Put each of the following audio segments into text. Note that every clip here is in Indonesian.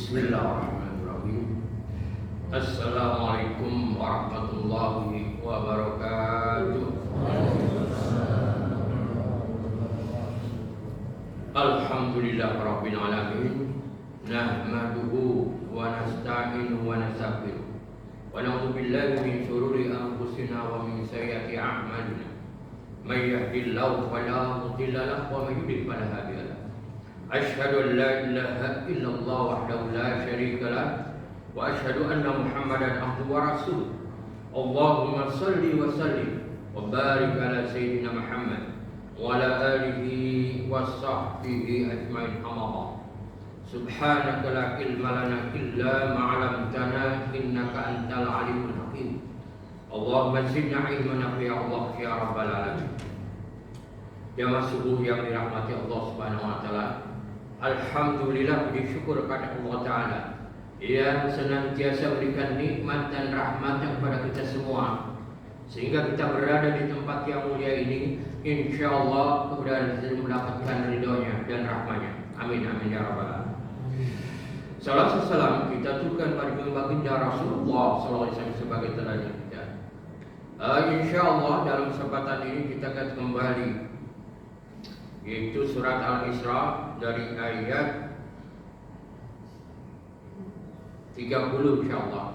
Bismillahirrahmanirrahim. Assalamualaikum warahmatullahi wabarakatuh. Alhamdulillah rabbil alamin. Nahmaduhu wa nasta'inuhu wa nastaghfiruh. Wa na'udzu billahi min shururi anfusina wa min sayyiati a'malina. May yahdihillahu fala mudilla lahu wa may yudlil fala hadiya lahu. Asyhadu an la ilaha illallah wahdahu la syarika lah wa asyhadu anna Muhammadan abduhu wa rasuluh. Allahumma shalli wa sallim wa barik ala sayyidina Muhammad wa ala alihi wa sahbihi ajmain, amma ba'd. Subhanaka la ilma lana illa ma 'allamtana innaka antal alimul hakim. Allahumma zidna ilman nafi' ya Allah ya rabbal alamin. Jamaah subuh yang dirahmati Allah Subhanahu wa taala. Alhamdulillah, puji syukur kepada Allah Ta'ala yang senantiasa berikan nikmat dan rahmat kepada kita semua, sehingga kita berada di tempat yang mulia ini. InsyaAllah kemudian mendapatkan ridhonya dan rahmatnya. Amin amin ya rabbal alamin. Salam salam kita aturkan pada baginda Rasulullah SAW sebagai teladan kita. InsyaAllah dalam kesempatan ini kita akan kembali, yaitu surat Al-Isra dari ayat 30 insyaallah.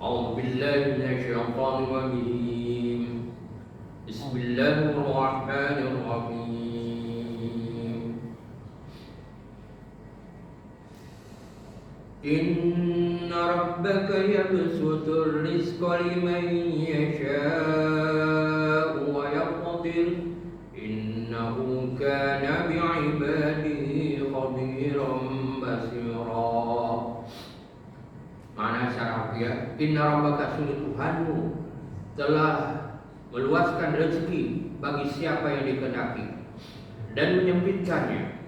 A'udzu billahi minasyaitonir rajim. Bismillahirrahmanirrahim. Inna rabbaka yabsutur rizqa liman yasha'u wa yaqdir. Innahu kana bi'ibadihi khabiran basira. Mana syarafiyah? Inna rabbaka, sungguh Tuhanmu telah meluaskan rezeki bagi siapa yang dikehendaki dan menyempitkannya.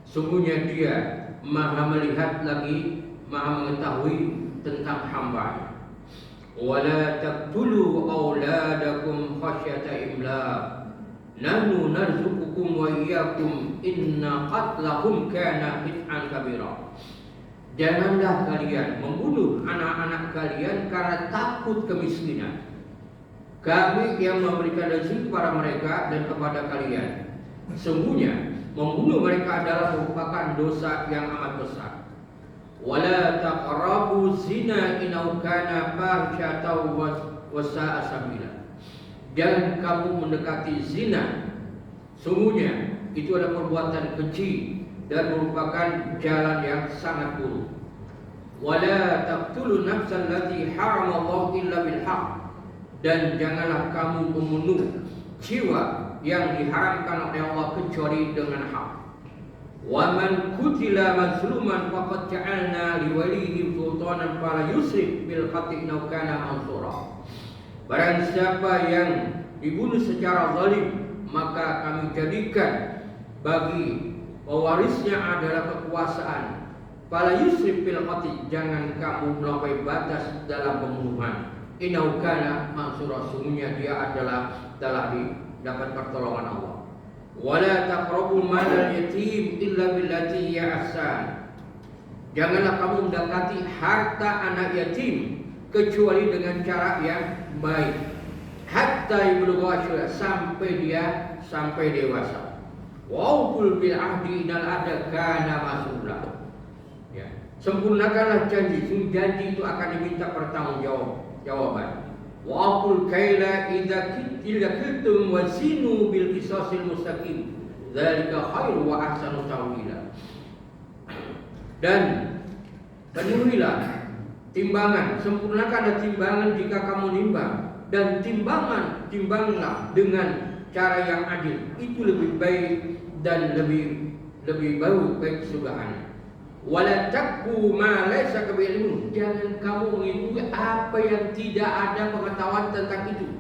Sungguhnya Dia Maha melihat lagi Maha mengetahui tentang hamba. Wala taqtulu auladakum khasyata imlaq. Nahnu narzuqukum wa iyyakum inna qatlahum kana hit'an kabira. Janganlah kalian membunuh anak-anak kalian karena takut kemiskinan. Kami yang memberikan rezeki kepada mereka dan kepada kalian. Sungguhnya membunuh mereka adalah merupakan dosa yang amat besar. Wala taqrabu zina innahu kana fahsyatan wa sa'a sabila. Jangan kamu mendekati zina, sungguhnya itu adalah perbuatan keji dan merupakan jalan yang sangat buruk. Wala taqtulun nafsal lati haramallahu illa bil haqq. Dan janganlah kamu membunuh jiwa yang diharamkan oleh Allah kecuali dengan hak. Wa man qutila mazluman faqad ja'alna liwalihi sultanan fala yusrif bil qatl innahu kana mansura. Barang siapa yang dibunuh secara zalim, maka kami jadikan bagi pewarisnya adalah kekuasaan. Fala yusrif fil qatl, jangan kamu melampaui batas dalam pembunuhan. Innahu kana mansura, sungguhnya dia adalah telah dapat pertolongan Allah. Wala taqrabu malal yatim illa billati hiya ahsan. Janganlah kamu mendekati harta anak yatim kecuali dengan cara yang baik. Hatta yablugha asyuddah, sampai dewasa. Wa'uful bil ahdi innal ahda kana mas'ula. Ya, sempurnakanlah janji. Janji itu akan diminta pertanggungjawaban. Wa'uful kaila idza kiltum wazinu bil qisasil mustaqim. Dzalika khairu wa ahsanu ta'wila. Dan penuhilah timbangan, sempurnakanlah timbangan jika kamu nimbang, dan timbanglah dengan cara yang adil. Itu lebih baik dan lebih baik surganya. Wala taqfu ma laysa ka bi'ilmun. Jangan kamu mengikuti apa yang tidak ada pengetahuan tentang itu.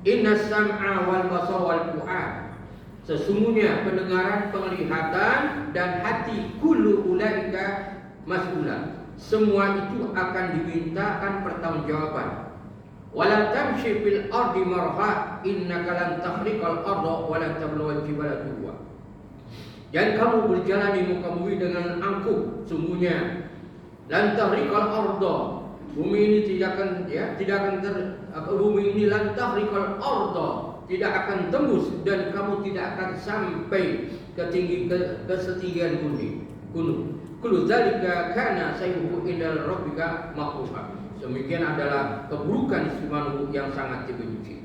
Inna sam'a wal basara wal fu'ad. Sesungguhnya pendengaran, penglihatan dan hati, kullu ulaika mas'ulan. Semua itu akan dimintakan pertanggungjawaban. Wala tamshi fil ardi marha innaka lan takhriqal arda wa lan tablugha al-jibala tuwa. Jangan kamu berjalan di muka bumi dengan angkuh. Sungguhnya lan tahriqal arda, bumi ini bumi ini lan tahriqal arda, tidak akan tembus dan kamu tidak akan sampai ke ketinggian gunung. Kullu dzalika kana sayyi'u inda rabbika makruha. Demikian adalah keburukan istimewa yang sangat dibenci.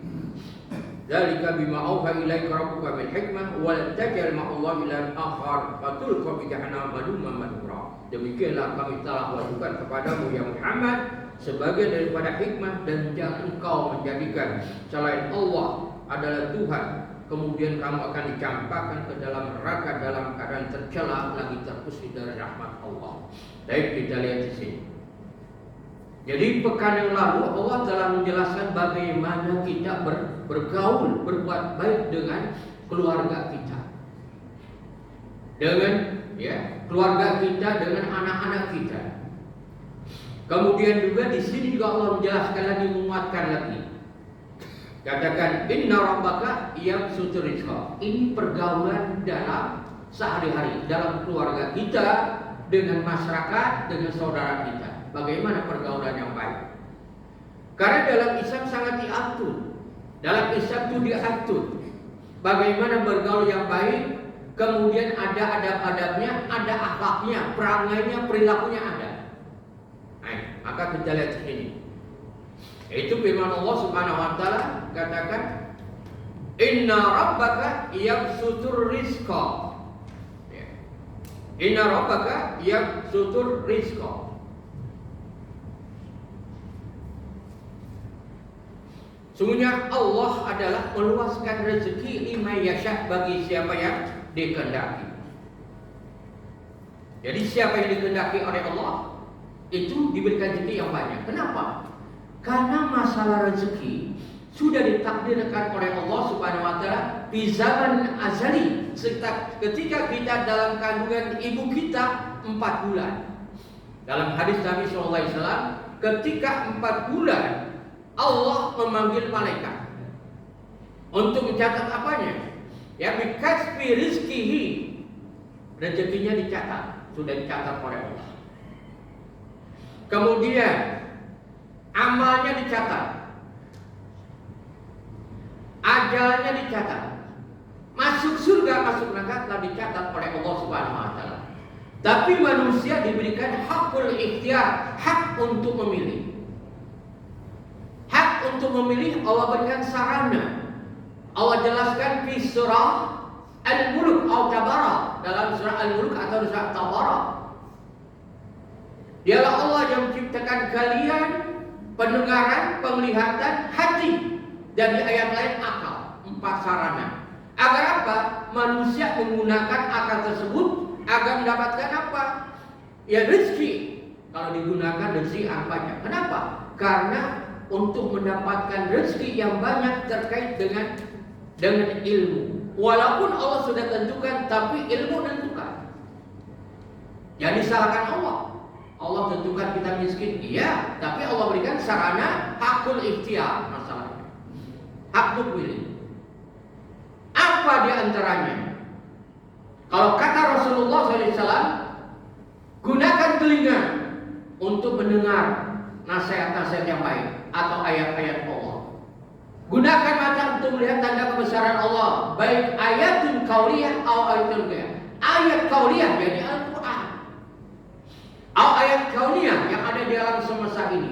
Dzalika bima auha ilaika rabbuka min hikmah wa la tajal ma'allahi ilahan akhar fatulqa fi jahannam maluman madhura. Demikianlah kami telah wahyukan kepadamu ya Muhammad sebagai daripada hikmah, dan jangan engkau menjadikan selain Allah adalah Tuhan, kemudian kamu akan dicampakkan ke dalam neraka dalam keadaan tercela lagi terusir dari rahmat Allah. Baik, kita lihat di sini. Jadi pekan yang lalu Allah telah menjelaskan bagaimana kita bergaul, berbuat baik dengan keluarga kita, dengan keluarga kita, dengan anak-anak kita. Kemudian juga di sini juga Allah menjelaskan lagi, menguatkan lagi. Katakan inna rabbaka yabsutur rizqa. Ini pergaulan dalam sehari-hari, dalam keluarga kita, dengan masyarakat, dengan saudara kita. Bagaimana pergaulan yang baik? Karena dalam Islam sangat diatur. Dalam Islam itu diatur bagaimana bergaul yang baik. Kemudian ada adab-adabnya, ada akhlaknya, perangainya, perilakunya ada. Nah, maka kita lihat sini. Itu firman Allah Subhanahu wa taala, katakan inna rabbaka yabsutur rizqa. Inna rabbaka yabsutur rizqa. Sungguhnya Allah adalah meluaskan rezeki liman yasha, bagi siapa yang dikehendaki. Jadi siapa yang dikehendaki oleh Allah itu diberikan rezeki yang banyak. Kenapa? Karena masalah rezeki sudah ditakdirkan oleh Allah Subhanahu wa taala di zaman azali. Ketika kita dalam kandungan ibu kita 4 bulan. Dalam hadis Nabi sallallahu alaihi wasallam, ketika 4 bulan Allah memanggil malaikat untuk mencatat apanya? Ya, bikasbi rizkihi, rezekinya dicatat, sudah dicatat oleh Allah. Kemudian amalnya dicatat, ajalnya dicatat, masuk surga, masuk neraka telah dicatat oleh Allah Subhanahu wa taala. Tapi manusia diberikan hakul ikhtiar, hak untuk memilih. Hak untuk memilih Allah berikan sarana. Allah jelaskan di surah Al-Mulk atau Tabarak, dalam surah Al-Mulk atau surah Tabarak. Dialah Allah yang menciptakan kalian pendengaran, penglihatan, hati, dan di ayat lain akal. 4 sarana. Agar apa? Manusia menggunakan akal tersebut agar mendapatkan apa? Ya, rezeki. Kalau digunakan rezeki yang banyak. Kenapa? Karena untuk mendapatkan rezeki yang banyak terkait dengan ilmu. Walaupun Allah sudah tentukan, tapi ilmu tentukan. Jangan disalahkan Allah. Allah tentukan kita miskin, iya, tapi Allah berikan sarana hakul ikhtiar masalahnya. Hak memilih. Apa di antaranya? Kalau kata Rasulullah SAW, gunakan telinga untuk mendengar nasihat-nasihat yang baik atau ayat-ayat Allah. Gunakan mata untuk melihat tanda kebesaran Allah, baik ayatun qauliyah atau ayatun ghairiyah. Ayat qauliyah jadi Al-Qur'an. Atau ayat qauliyah yang ada di alam semesta ini.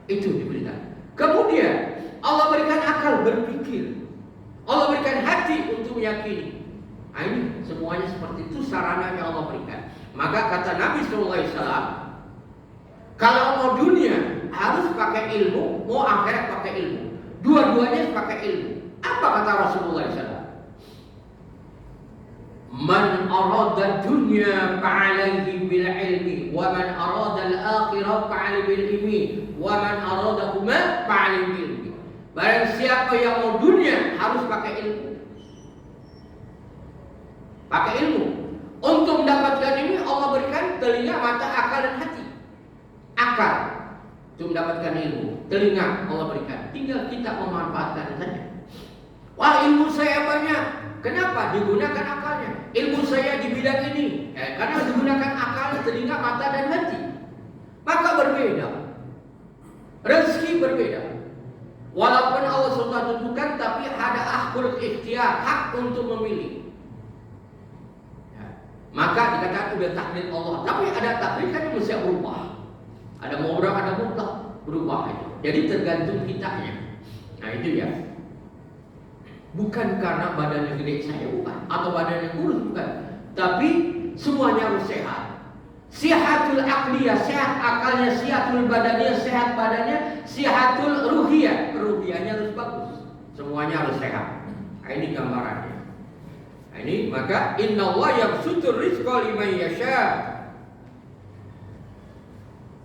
Itu diberikan. Kemudian Allah berikan akal berpikir. Allah berikan hati untuk meyakini. Nah, ini semuanya seperti itu sarana yang Allah berikan. Maka kata Nabi SAW, kalau mau dunia harus pakai ilmu, mau akhirat pakai ilmu. Dua-duanya pakai ilmu. Apa kata Rasulullah SAW? Man arada dunya fa'alaihi bil ilmi, wa man arada al-akhirah fa'alaihi bil ilmi, wa man aradahuma fa'alaihi bil ilmi. Barang siapa yang mau dunia harus pakai ilmu. Pakai ilmu. Untuk mendapatkan ini Allah berikan telinga, mata, akal dan hati. Akal untuk mendapatkan ilmu, telinga Allah berikan. Tinggal kita memanfaatkan saja. Wah, ilmu saya banyak. Kenapa? Digunakan akalnya. Ilmu saya di bidang ini, karena digunakan akal, telinga, mata, dan hati. Maka berbeda. Rezeki berbeda. Walaupun Allah sudah tentukan, tapi ada hakul ikhtiar, hak untuk memilih. Maka dikatakan udah takdir Allah. Tapi ada takdir kan yang mesti berubah. Ada mutlak, ada mutlak, berubah itu. Jadi tergantung kitanya. Nah itu ya. Bukan karena badannya gede saya bukan, atau badannya kurus bukan. Tapi semuanya harus sehat. Sihatul aqliyah, sehat akalnya, sihatul badannya, sehat badannya, sihatul ruhiyah, ruhiyahnya harus bagus. Semuanya harus sehat. Nah, ini gambarannya. Nah, ini maka innallaha yabsutur rizqa liman yasha.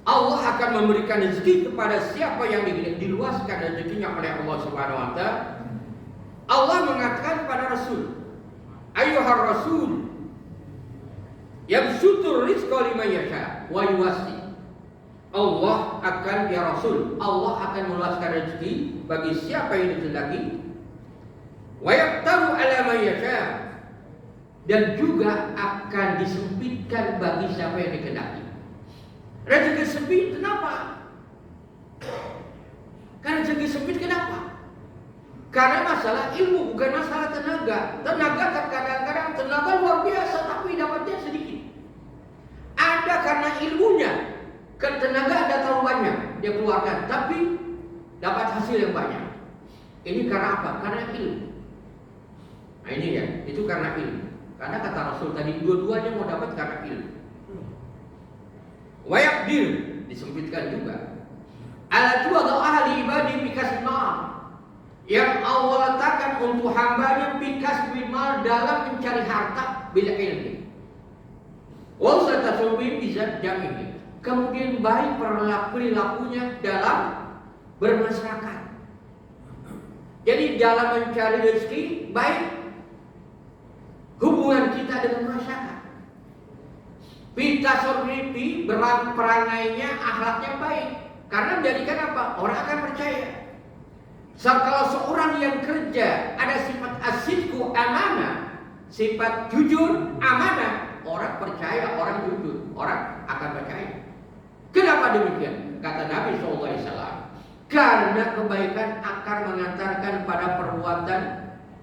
Allah akan memberikan rezeki kepada siapa yang diluaskan rezekinya oleh Allah Subhanahu wa taala. Allah mengatakan kepada Rasul, ayyuhar rasul yabsutur rizqa liman yasha wa yuwassi. Allah akan, ya Rasul, Allah akan meluaskan rezeki bagi siapa yang dikehendaki. Wa yaqtaru ala man yasha, dan juga akan disempitkan bagi siapa yang dikehendaki. Rezeki sempit kenapa? Karena rezeki sempit kenapa? Karena masalah ilmu, bukan masalah tenaga. Tenaga terkadang-kadang tenaga luar biasa, tapi dapatnya sedikit. Ada karena ilmunya, kan tenaga ada terlalu banyak dia keluarkan, tapi dapat hasil yang banyak. Ini karena apa? Karena ilmu. Nah ini ya, itu karena ilmu. Karena kata Rasul tadi, dua-duanya mau dapat karena ilmu. Wayakdir, disempitkan juga. Ala tuwadha ahli ibadi bikasb mal, yang Allah letakkan untuk hambanya bikasb mal, dalam mencari harta bila ilmu. Wasatasubi bisa jamini. Kemudian baik perilakunya dalam bermasyarakat. Jadi dalam mencari rezeki baik hubungan kita dengan masyarakat. Pita sorbipi perangainya, akhlaknya baik. Karena menjadikan apa? Orang akan percaya. Kalau seorang yang kerja ada sifat asidku, amanah, sifat jujur, amanah, orang percaya, orang jujur, orang akan percaya. Kenapa demikian? Kata Nabi SAW, karena kebaikan akan mengantarkan pada perbuatan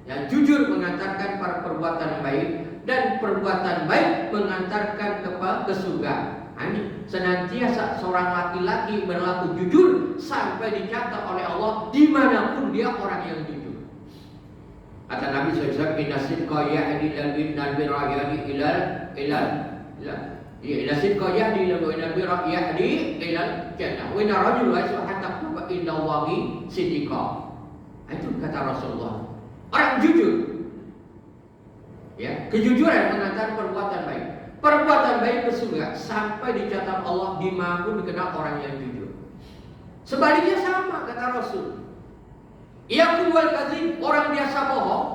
yang jujur, mengantarkan pada perbuatan baik, dan perbuatan baik mengantarkan ke surga. Ini senantiasa seorang laki-laki berlaku jujur sampai dicatat oleh Allah dimanapun dia orang yang jujur. Kata Nabi SAW, inna sidqa yahdi ilal birra yahdi ila sidqa yahdi ilal jannah wa inna rajula hatta tuba inna Allahi sidqa. Itu kata Rasulullah. Orang jujur, ya, kejujuran mengantar perbuatan baik. Perbuatan baik ke surga sampai dicatat Allah dimanapun dikenal orang yang jujur. Sebaliknya sama kata Rasul. Ia kuwal kadzib, orang biasa bohong,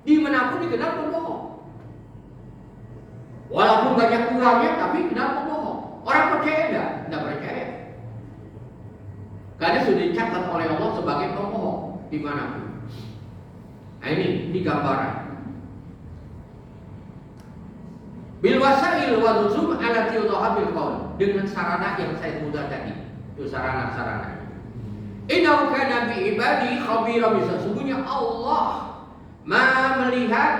dimanapun dikenal pembohong. Walaupun banyak uangnya, tapi kenapa pembohong? Orang percaya enggak? Enggak percaya. Karena sudah dicatat oleh Allah sebagai pembohong dimanapun. Nah ini gambaran. Bil wasail wa nuzum alati yudha bil qaul, dengan sarana yang saya mudah tadi. Itu sarana-sarana. Innahu kana bi ibadi khabira, sesungguhnya Allah Maha melihat,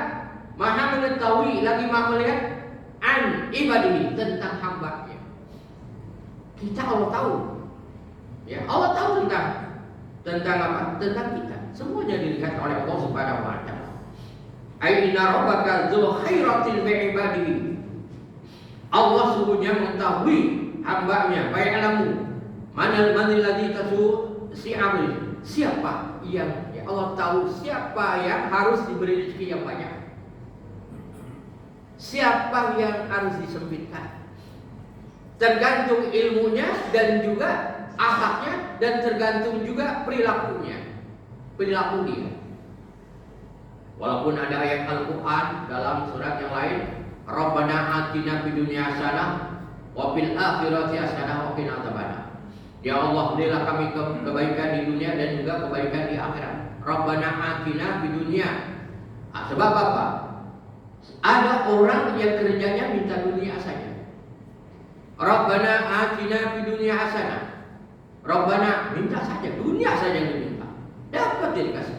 Maha mengetahui, lagi Maha melihat an ibadihi, tentang hamba-Nya. Kita Allah tahu. Ya, Allah tahu tentang apa? Tentang kita. Semuanya dilihat oleh Allah Subhanahu wa taala. Ai inna rabbaka dzul khairatil bi'ibadihi. Allah sungguhnya mengetahui hamba-Nya, baik alamu manal ladzi si'amil, siapa yang, ya Allah tahu siapa yang harus diberi rezeki yang banyak, siapa yang harus disempitkan. Tergantung ilmunya dan juga akhlaknya, dan tergantung juga perilakunya, perilaku dia. Walaupun ada ayat Al-Quran dalam surat yang lain, Rabbana atina fid dunya hasanah wa fil akhirati hasanah wa qina adzabannar. Ya Allah, berilah kami kebaikan di dunia dan juga kebaikan di akhirat. Rabbana atina fid dunya, Sebab apa? Ada orang yang kerjanya minta dunia saja. Rabbana atina fid dunya hasanah. Rabbana, minta saja, dunia saja yang diminta. Dapat dia dikasih.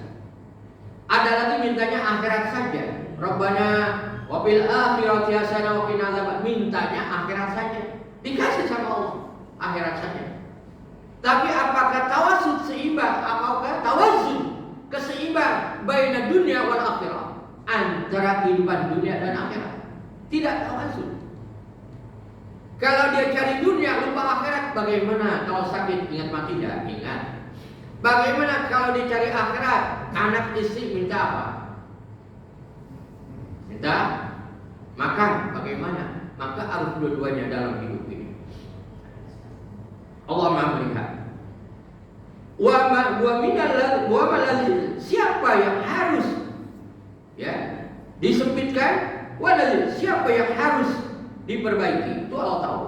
Ada lagi mintanya akhirat saja. Rabbana wa fil akhirati hasanah wa qina adzaban. Mintanya akhirat saja. Dikasih sama Allah, akhirat saja. Tapi apakah tawasud seimbang? Apakah tawazun keseimbang baina dunia wal akhirah? Antara kehidupan dunia dan akhirat. Tidak tawasud. Kalau dia cari dunia lupa akhirat, bagaimana? Kalau sakit ingat mati tidak? Ingat. Bagaimana kalau dia cari akhirat? Anak istri minta apa? Minta makan. Bagaimana? Maka harus dua-duanya dalam hidup ini. Allah Maha melihat. Wa malazil, siapa yang harus disempitkan? Walazil, siapa yang harus diperbaiki? Itu Allah tahu.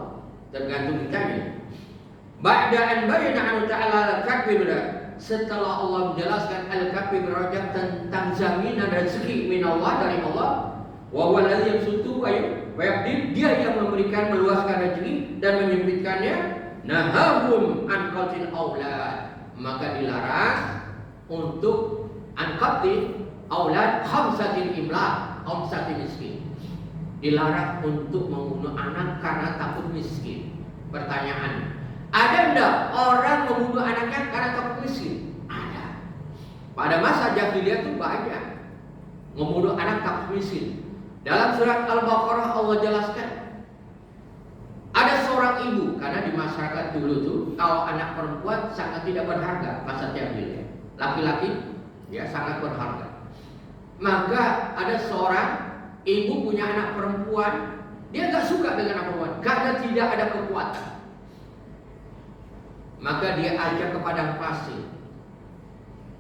Tergantung kitanya. Ba'da an bayyana an ta'ala al-kafi, setelah Allah menjelaskan al-kafi berajak tentang jaminan rezeki min Allah, dari Allah. Wa huwa alladzi yabsutu wa yaqdir, dia yang memberikan, meluaskan rezeki dan menyempitkannya. Nahahum an qatil aulad, maka dilarang untuk an qatil aulad khamsatin imlaq, khamsatin miskin. Dilarang untuk membunuh anak karena takut miskin. Pertanyaan, ada enggak orang membunuh anaknya karena takut miskin? Ada. Pada masa jahiliyah itu banyak membunuh anak takut miskin. Dalam surat Al-Baqarah Allah jelaskan, ada seorang ibu, karena di masyarakat dulu tuh kalau anak perempuan sangat tidak berharga masa jahiliyah. Laki-laki sangat berharga. Maka ada seorang ibu punya anak perempuan, dia nggak suka dengan anak perempuan karena tidak ada kekuatan. Maka dia ajak ke padang pasir.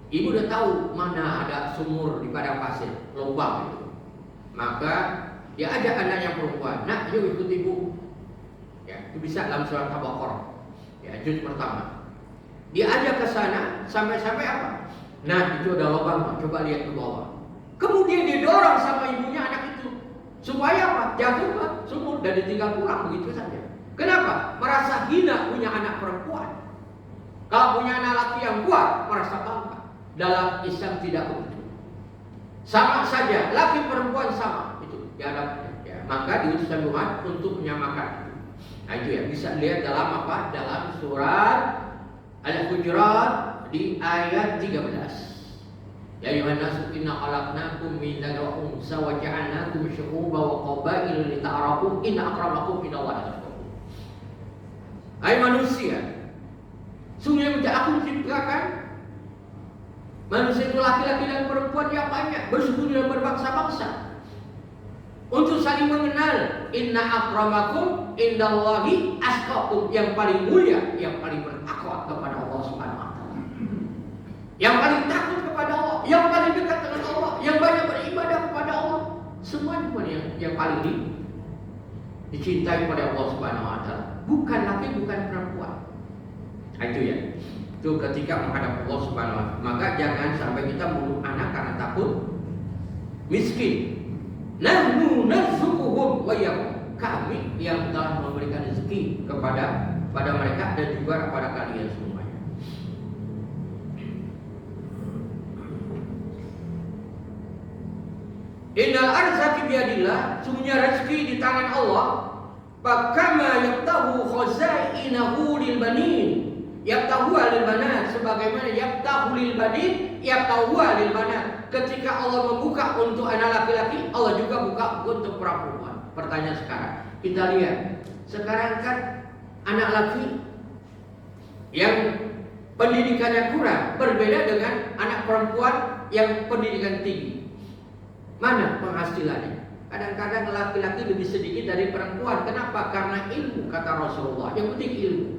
Ibu udah tahu mana ada sumur di padang pasir, lubang itu. Maka dia ajak anaknya perempuan, nak, yuk ikut ibu. Itu bisa dalam surat Al-Baqarah, juz pertama. Dia ajak ke sana, sampai-sampai apa? Nah, itu ada lubang, coba lihat ke bawah. Kemudian didorong sama ibunya anak itu supaya apa? Jatuh ke sumur dan ditinggal pulang begitu saja. Kenapa? Merasa hina punya anak perempuan. Kalau punya anak laki yang kuat, merasa bangga. Dalam Islam tidak begitu. Sama saja, laki perempuan sama itu dihadapnya. Maka diutuskan Tuhan untuk menyamakan. Nah itu bisa lihat dalam apa? Dalam surat Al-Hujurat di ayat 13. Ya ayuhan nasu inna khalaqnakum min dzakarin wa unsa wa ja'alnakum syu'uban wa qabaila lita'arafu inna akramakum indallahi atqakum. Hai manusia, sungguh yang aku menciptakan manusia itu laki-laki dan perempuan yang banyak, bersuku dan berbangsa-bangsa, untuk saling mengenal. Inna akramakum indallahi atqakum, yang paling mulia, yang paling bertakwa kepada Allah Subhanahu wa taala. Yang paling takut kepada Allah, yang paling dekat dengan Allah, yang banyak beribadah kepada Allah. Semua yang paling dicintai oleh Allah Subhanahu wa taala. Bukan laki, bukan perempuan. Itu itu ketika menghadap Allah Subhanahu wa taala. Maka jangan sampai kita membunuh anak karena takut miskin. Nahnu narzuquhum wa iyyakum, kami yang telah memberikan rezeki kepada mereka dan juga kepada kalian semuanya. Innal arzaqi biyadillah, sungguhnya rezeki di tangan Allah. Fakama yaftahu khazainahu lil banin, yaftahu lil banat, sebagaimana yaftahu lil banin, yaftahu lil banat. Ketika Allah membuka untuk anak laki-laki, Allah juga buka untuk perempuan. Pertanyaan sekarang, kita lihat sekarang kan anak laki yang pendidikannya kurang berbeda dengan anak perempuan yang pendidikan tinggi. Mana penghasilannya? Kadang-kadang laki-laki lebih sedikit dari perempuan. Kenapa? Karena ilmu, kata Rasulullah. Yang penting ilmu.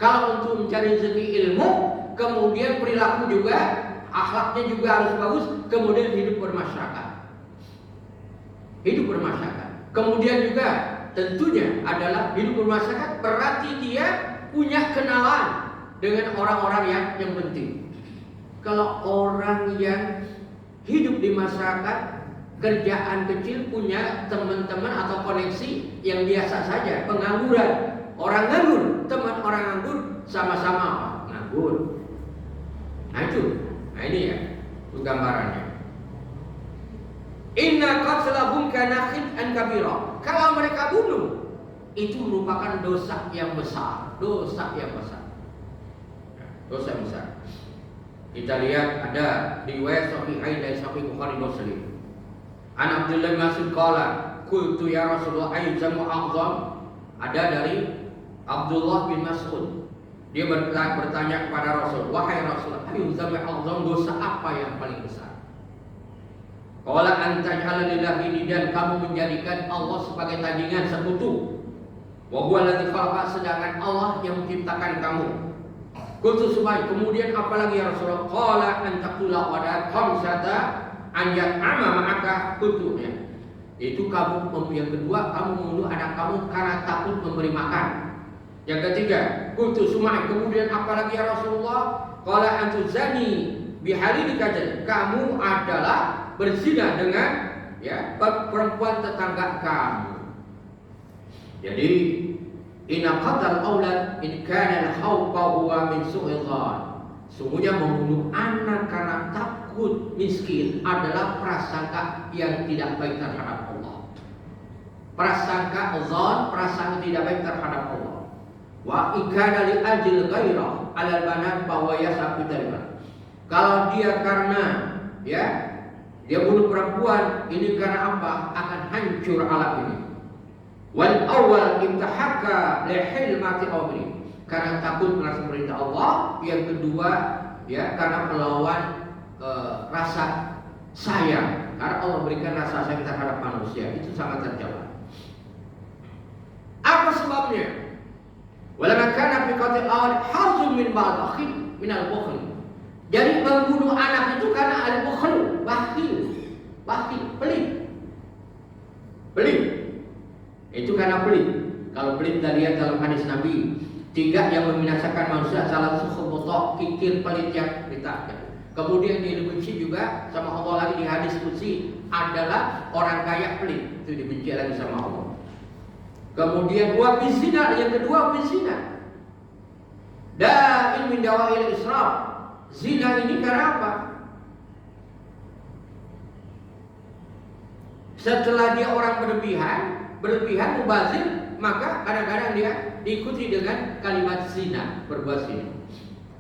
Kalau untuk mencari rezeki ilmu, kemudian perilaku juga, akhlaknya juga harus bagus, kemudian hidup bermasyarakat. Hidup bermasyarakat. Kemudian juga tentunya adalah hidup bermasyarakat berarti dia punya kenalan dengan orang-orang yang penting. Kalau orang yang hidup di masyarakat, kerjaan kecil, punya teman-teman atau koneksi yang biasa saja, pengangguran. Orang nganggur, teman orang nganggur, sama-sama apa? Nganggur. Nah ini ya, itu gambarannya. Inna qatlahum kana khit'an kabira. Kalau mereka bunuh, itu merupakan dosa yang besar, dosa yang besar. Dosa yang besar. Kita lihat ada riwayat Sahihain dari Sahih Bukhari Muslim. An Abdullah bin Mas'ud qala, qultu ya Rasulullah ayyamu a'zam. Ada dari Abdullah bin Mas'ud. Dia bertanya kepada Rasul, wahai Rasul, ayyamu a'zam, dosa apa yang paling besar? Qala an taj'ala lillahi niddan, kamu menjadikan Allah sebagai tandingan, sekutu. Wa huwa alladzi khalaqa, sedangkan Allah yang menciptakan kamu. Qultu subhan, kemudian apa lagi ya Rasulullah? Qala an taqula wa da khamsata an yat'ama ma'aka. Qultu, ya. Itu kamu, yang kedua, kamu membunuh anak kamu karena takut memberi makan. Yang ketiga, qultu subhan, kemudian apa lagi ya Rasulullah? Qala an tuzani bihalilika, kamu adalah berzina dengan perempuan tetangga kamu. Jadi inna qatal aulad in kana al-khawfa huwa min su'il dhann. Sungguhnya membunuh anak karena takut miskin adalah prasangka yang tidak baik terhadap Allah. Prasangka dzan, prasangka tidak baik terhadap Allah. Wa ikana li ajil ghairah alal banat bahwa yasabidalman. Kalau dia karena dia bunuh perempuan, ini karena apa? Akan hancur alam ini. Wal awal intahaka lihilmati amri, karena takut melaksanakan perintah Allah. Yang kedua, karena melawan rasa sayang, karena Allah berikan rasa sayang terhadap manusia, itu sangat terjawab. Apa sebabnya? Walamma kana fi qatil awal hazun min ba'd min al-bukhl. Jadi membunuh anak itu karena al-bukhl, bakhil, pelit. Itu karena pelit. Kalau pelit kita lihat dalam hadis Nabi, 3 yang membinasakan manusia, salah satu botok, kikir, pelit yang ditakdir. Kemudian dibenci juga sama Allah lagi di hadis qudsi adalah orang kaya pelit, itu dibenci lagi sama Allah. Kemudian wa bizina, yang kedua bizina. Da'in min dawa'il israf. Zina ini karena apa? Setelah dia orang berlebihan mubazir, maka kadang-kadang dia diikuti dengan kalimat zina, berbuat zina.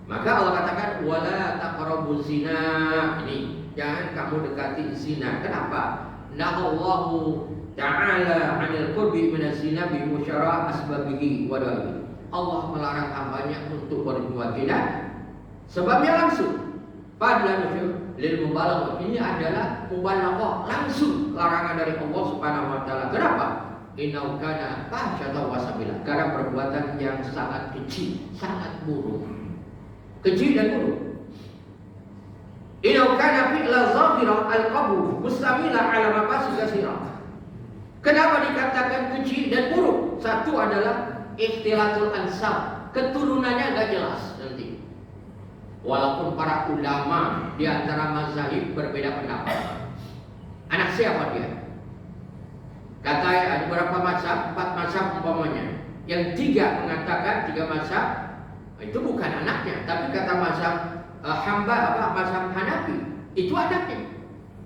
Maka Allah katakan wala taqrabuz zina, ini jangan kamu dekati zina. Kenapa? Nahallahu ta'ala 'anil qurbi minaz zina bi musyarah asbabihi wa da'i. Allah melarang hambanya untuk berbuat zina. Sebabnya langsung. Padahal lil mubalaghah, ini adalah mubalaghah, langsung larangan dari Allah Subhanahu wa taala. Kenapa? Innahu kana fahsyatan wa sabila, karena perbuatan yang sangat kecil, sangat buruk. Kecil dan buruk. Innahu kana fi'la zahira al-qabul mustamila ala mafasid katsira. Kenapa dikatakan kecil dan buruk? Satu adalah ikhtilatul ansab, keturunannya enggak jelas nanti. Walaupun para ulama di antara mazhab berbeda pendapat. Anak siapa dia? Kata ada beberapa mazhab, 4 mazhab umpamanya. Yang 3 mengatakan 3 mazhab itu bukan anaknya, tapi kata mazhab mazhab Hanafi itu anaknya.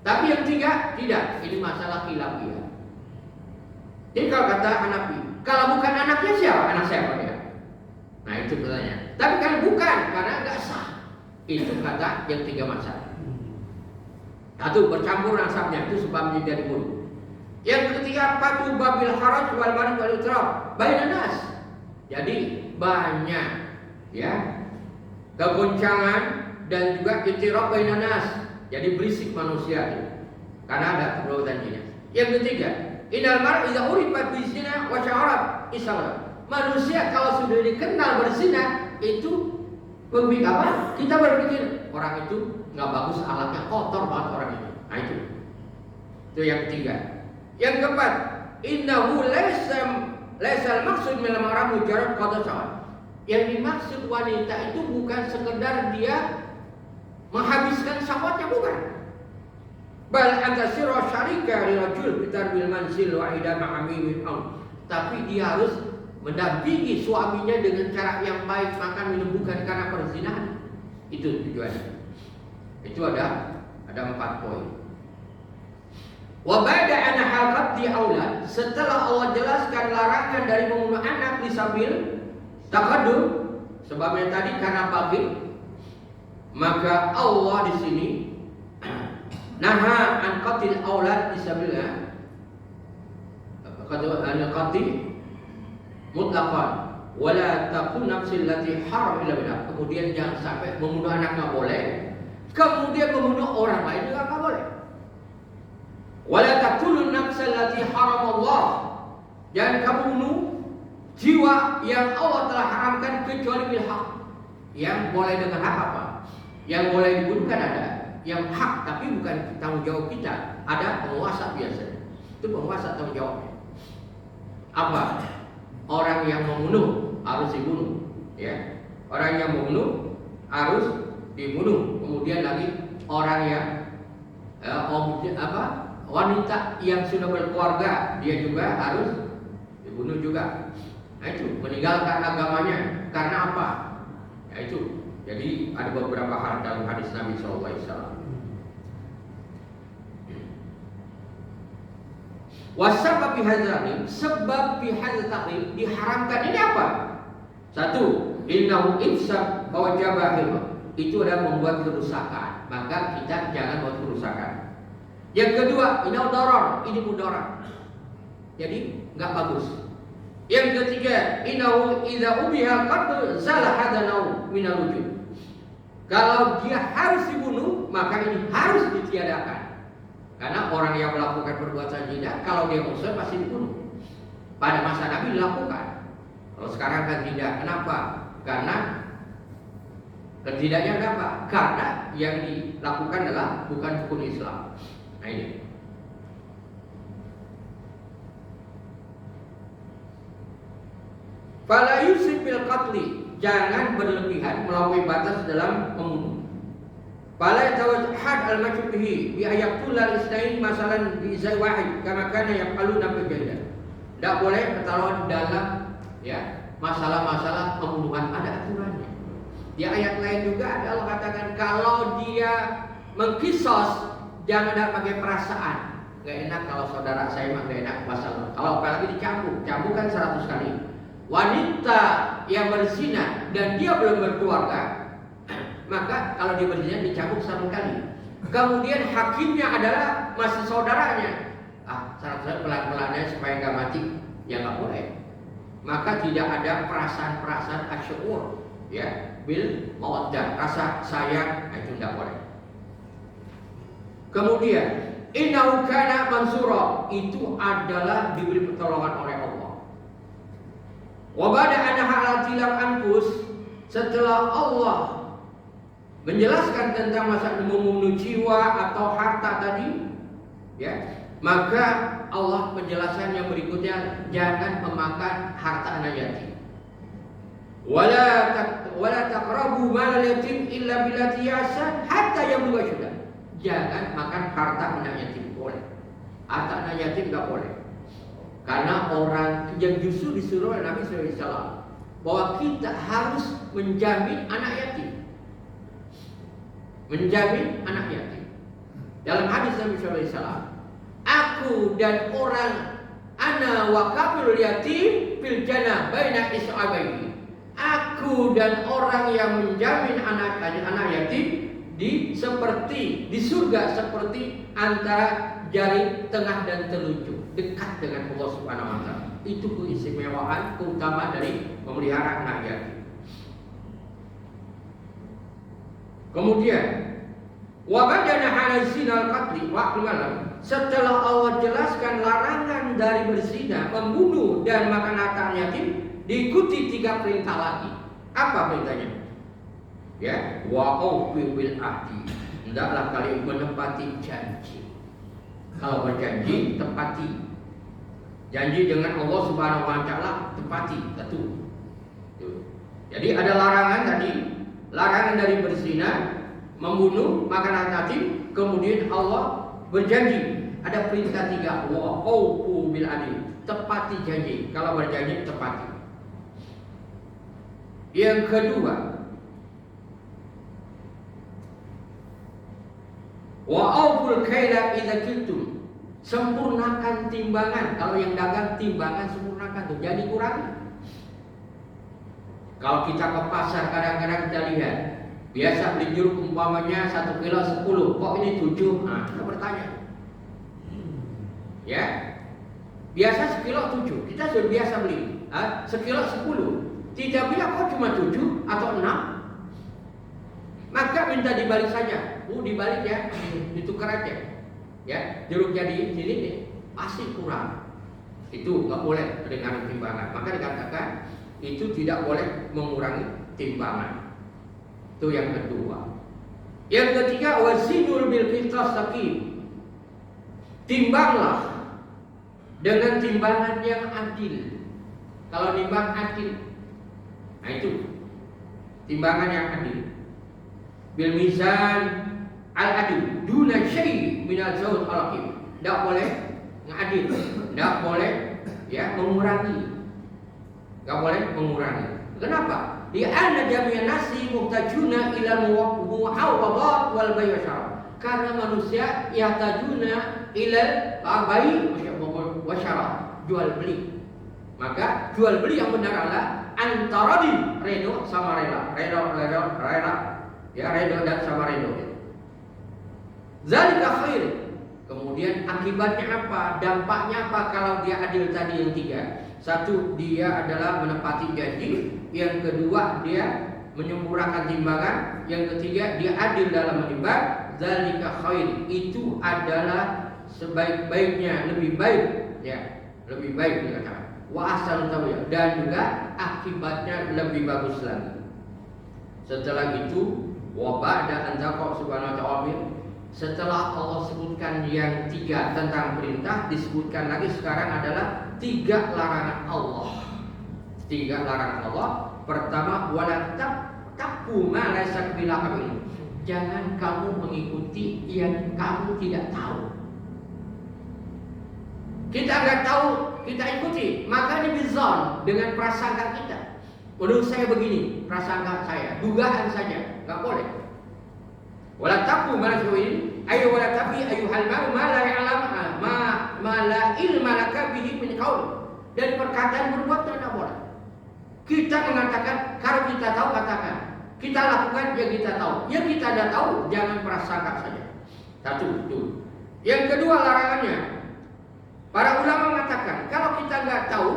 Tapi yang 3 tidak, ini masalah khilafiyah. Jadi kalau kata Hanafi, kalau bukan anaknya siapa? Anak siapa dia? Nah itu pertanyaan. Tapi kalau bukan, karena enggak sah. Itu kata yang 3 mazhab. Satu, bercampur nasabnya, itu sebabnya jadi buruk. Yang ketiga, patu babil haraj wal barid wal itraf bainan nas. Jadi banyak kegoncangan dan juga itiraf bainan nas. Jadi berisik manusia karena ada perbuatan. Yang ketiga, innal mar'a idza urifa bizina wa sya'ara isara. Manusia kalau sudah dikenal berzina itu kita berpikir orang itu nggak bagus, alatnya kotor banget orang itu. Nah itu yang ketiga. Yang keempat, innahu laisal maksud min al-mar'a mujarrad qada syahwat. Yang dimaksud wanita itu bukan sekedar dia menghabiskan syahwatnya, bukan. Bal antasira syarika lirajul bitarbil manzil wa idama amin tapi dia harus mendampingi suaminya dengan cara yang baik, makan minum bukan karena perzinahan. Itu tujuannya. Itu ada 4 poin. Wa ba'da an halqati aulad, setelah Allah jelaskan larangan dari membunuh anak disambil taqaddum, sebabnya tadi karena bagil, maka Allah di sini naha an qatil aulad disambil qatil mutlaqan wala taqun nafsil lati haram illa billah. Kemudian jangan sampai membunuh anak enggak boleh, kemudian membunuh orang lain juga enggak boleh. Wala taqtulun nafsal lati haram Allah, jangan kamu bunuh jiwa yang Allah telah haramkan kecuali bil haq. Yang boleh dengan hak apa? Yang boleh dibunuh kan ada yang hak tapi bukan tanggung jawab kita. Ada penguasa biasanya, itu penguasa tanggung jawabnya. Apa? Orang yang membunuh harus dibunuh, ya. Orang yang membunuh harus dibunuh. Kemudian lagi orang yang wanita yang sudah berkeluarga, dia juga harus dibunuh juga. Nah itu meninggalkan agamanya karena apa? Ya itu. Jadi ada beberapa hal dalam hadis Nabi SAW. Wasabab bihadzal, sebab bihadzal tahrim diharamkan ini apa? Satu, innahu ifsad wa jabahil, itu adalah membuat kerusakan, maka kita jangan buat kerusakan. Yang kedua, innahu darar, ini mudarat, jadi nggak bagus. Yang ketiga, innahu idza ubihal qatl zala hadanau minal wujud. Kalau dia harus dibunuh, maka ini harus ditiadakan. Karena orang yang melakukan perbuatan zina, kalau dia muslim pasti dibunuh. Pada masa Nabi dilakukan. Kalau sekarang kan tidak. Kenapa? Karena ketidaknya kenapa? Karena yang dilakukan adalah bukan hukum Islam. Nah ini. Fala yusib bil qatli, jangan berlebihan melampaui batas dalam membunuh. Fala tawajjah al-majhubihi bi ayatul istain masalan bi izai wahid kama kana yaqaluna bil jahiliyah. Tidak boleh ketahuan dalam masalah-masalah pembunuhan, ada aturannya. Di ayat lain juga ada Allah katakan kalau dia mengkisos jangan ada pakai perasaan. Gak enak kalau saudara saya mah gak enak masalah. Kalau apalagi dicambuk kan 100 kali. Wanita yang berzina dan dia belum berkeluarga, maka kalau dia berzina dicambuk 100 kali. Kemudian hakimnya adalah masih saudaranya. Syarat-syarat pelan-pelannya supaya nggak mati, ya nggak boleh. Maka tidak ada perasaan-perasaan asyukur, ya, bil mawaddah, rasa sayang, itu tidak boleh. Kemudian innahu kana mansura, itu adalah diberi pertolongan oleh Allah. Wa ba'da an halatil anfus, setelah Allah menjelaskan tentang masalah membunuh jiwa atau harta tadi, ya, maka Allah penjelasan yang berikutnya, jangan memakan harta anak yatim. Wala taqrabu malal yatim illa billati ahsan hatta yablugha syuddah. Jangan makan harta anak yatim, boleh. Harta anak yatim enggak boleh. Karena orang yang justru disuruh oleh Nabi SAW bahwa kita harus menjamin anak yatim. Menjamin anak yatim. Dalam hadis Nabi SAW, aku dan orang ana wa kafirul yatim fil jannah baina is'abaini. Aku dan orang yang menjamin anak yatim di surga seperti antara jari tengah dan telunjuk, dekat dengan Allah Subhanahu wa taala. Itu keistimewaan, keutamaan dari memelihara anak yatim. Kemudian wa badana halazinal qatli wa malam, setelah Allah jelaskan larangan dari berzina, membunuh dan makan harta yatim, diikuti 3 perintah lagi. Apa perintahnya? Ya, wa aufu bil ahdi, hendaklah kalian menepati janji. Kalau berjanji, tepati. Janji dengan Allah Subhanahu wa taala, tepati, satu. Jadi ada larangan tadi, larangan dari berzina, membunuh, makan harta yatim, kemudian Allah berjanji. Ada perintah 3, wa aufu bil ahdi, tepati janji. Kalau berjanji tepati. Yang kedua, wa auful kaila idza kiltum, sempurnakan timbangan. Kalau yang dagang timbangan sempurnakan tuh, jadi kurangi. Kalau kita ke pasar kadang-kadang kita lihat, biasa beli jeruk umpamanya 1 kilo 10, kok ini 7? Nah, kita bertanya. Ya, biasa sekilo 7, kita sudah biasa beli. Sekilo 10, tidak bilang kok cuma 7 atau 6. Maka minta dibalik saja. Dibalik ya, ditukar aja. Ya, jeruk jadi sini nih, pasti kurang. Itu nggak boleh dengan timbangan. Maka dikatakan itu tidak boleh mengurangi timbangan. Itu yang kedua. Yang ketiga, wazinul bil qistas saqim. Timbanglah dengan timbangan yang adil. Kalau timbang adil, nah itu timbangan yang adil. Bil mizan al adil duna syai' min al zawj al aqim. Tidak boleh ngadil, tidak boleh ya mengurangi. Tidak boleh mengurangi. Kenapa? Di anna jami'an nasi muhtajuna ila mu'awadat wal bai' wasyara. Karena manusia yahtajuna ila bai' wasyara, jual beli. Maka jual beli yang benar adalah antara di redo sama rela. Ya, redo dan sama redo. Zalika khair. Kemudian akibatnya apa? Dampaknya apa kalau dia adil tadi yang 3? 1, dia adalah menepati janji. Yang kedua, dia menyempurnakan timbangan. Yang ketiga, dia adil dalam menimbang. Zalika khair. Itu adalah sebaik-baiknya, lebih baik, ya, lebih baik dikatakan. Wa ahsanu tawiyah, dan juga akibatnya lebih bagus lagi. Setelah itu, wa ba'da an zaqa subhanahu wa ta'ala, setelah Allah sebutkan yang 3 tentang perintah, disebutkan lagi sekarang adalah 3 larangan Allah. 3 larangan Allah. Pertama, wala taqfu ma laysa bilaka. Jangan kamu mengikuti yang kamu tidak tahu. Kita nggak tahu, kita ikuti, maka ini bizon dengan prasangka kita. Menurut saya begini, prasangka saya, dugaan saja, nggak boleh. Wala taqfu ma laysa bihi, ayu wala tabi ayyuhal mar'u ma la ya'lam ma la ilma laka bihi min qaul. Dan perkataan berbuat tidak boleh. Kita mengatakan kalau kita tahu katakan, kita lakukan yang kita tahu. Yang kita tidak tahu jangan prasangka saja. 1 itu. Yang kedua larangannya, para ulama mengatakan kalau kita nggak tahu,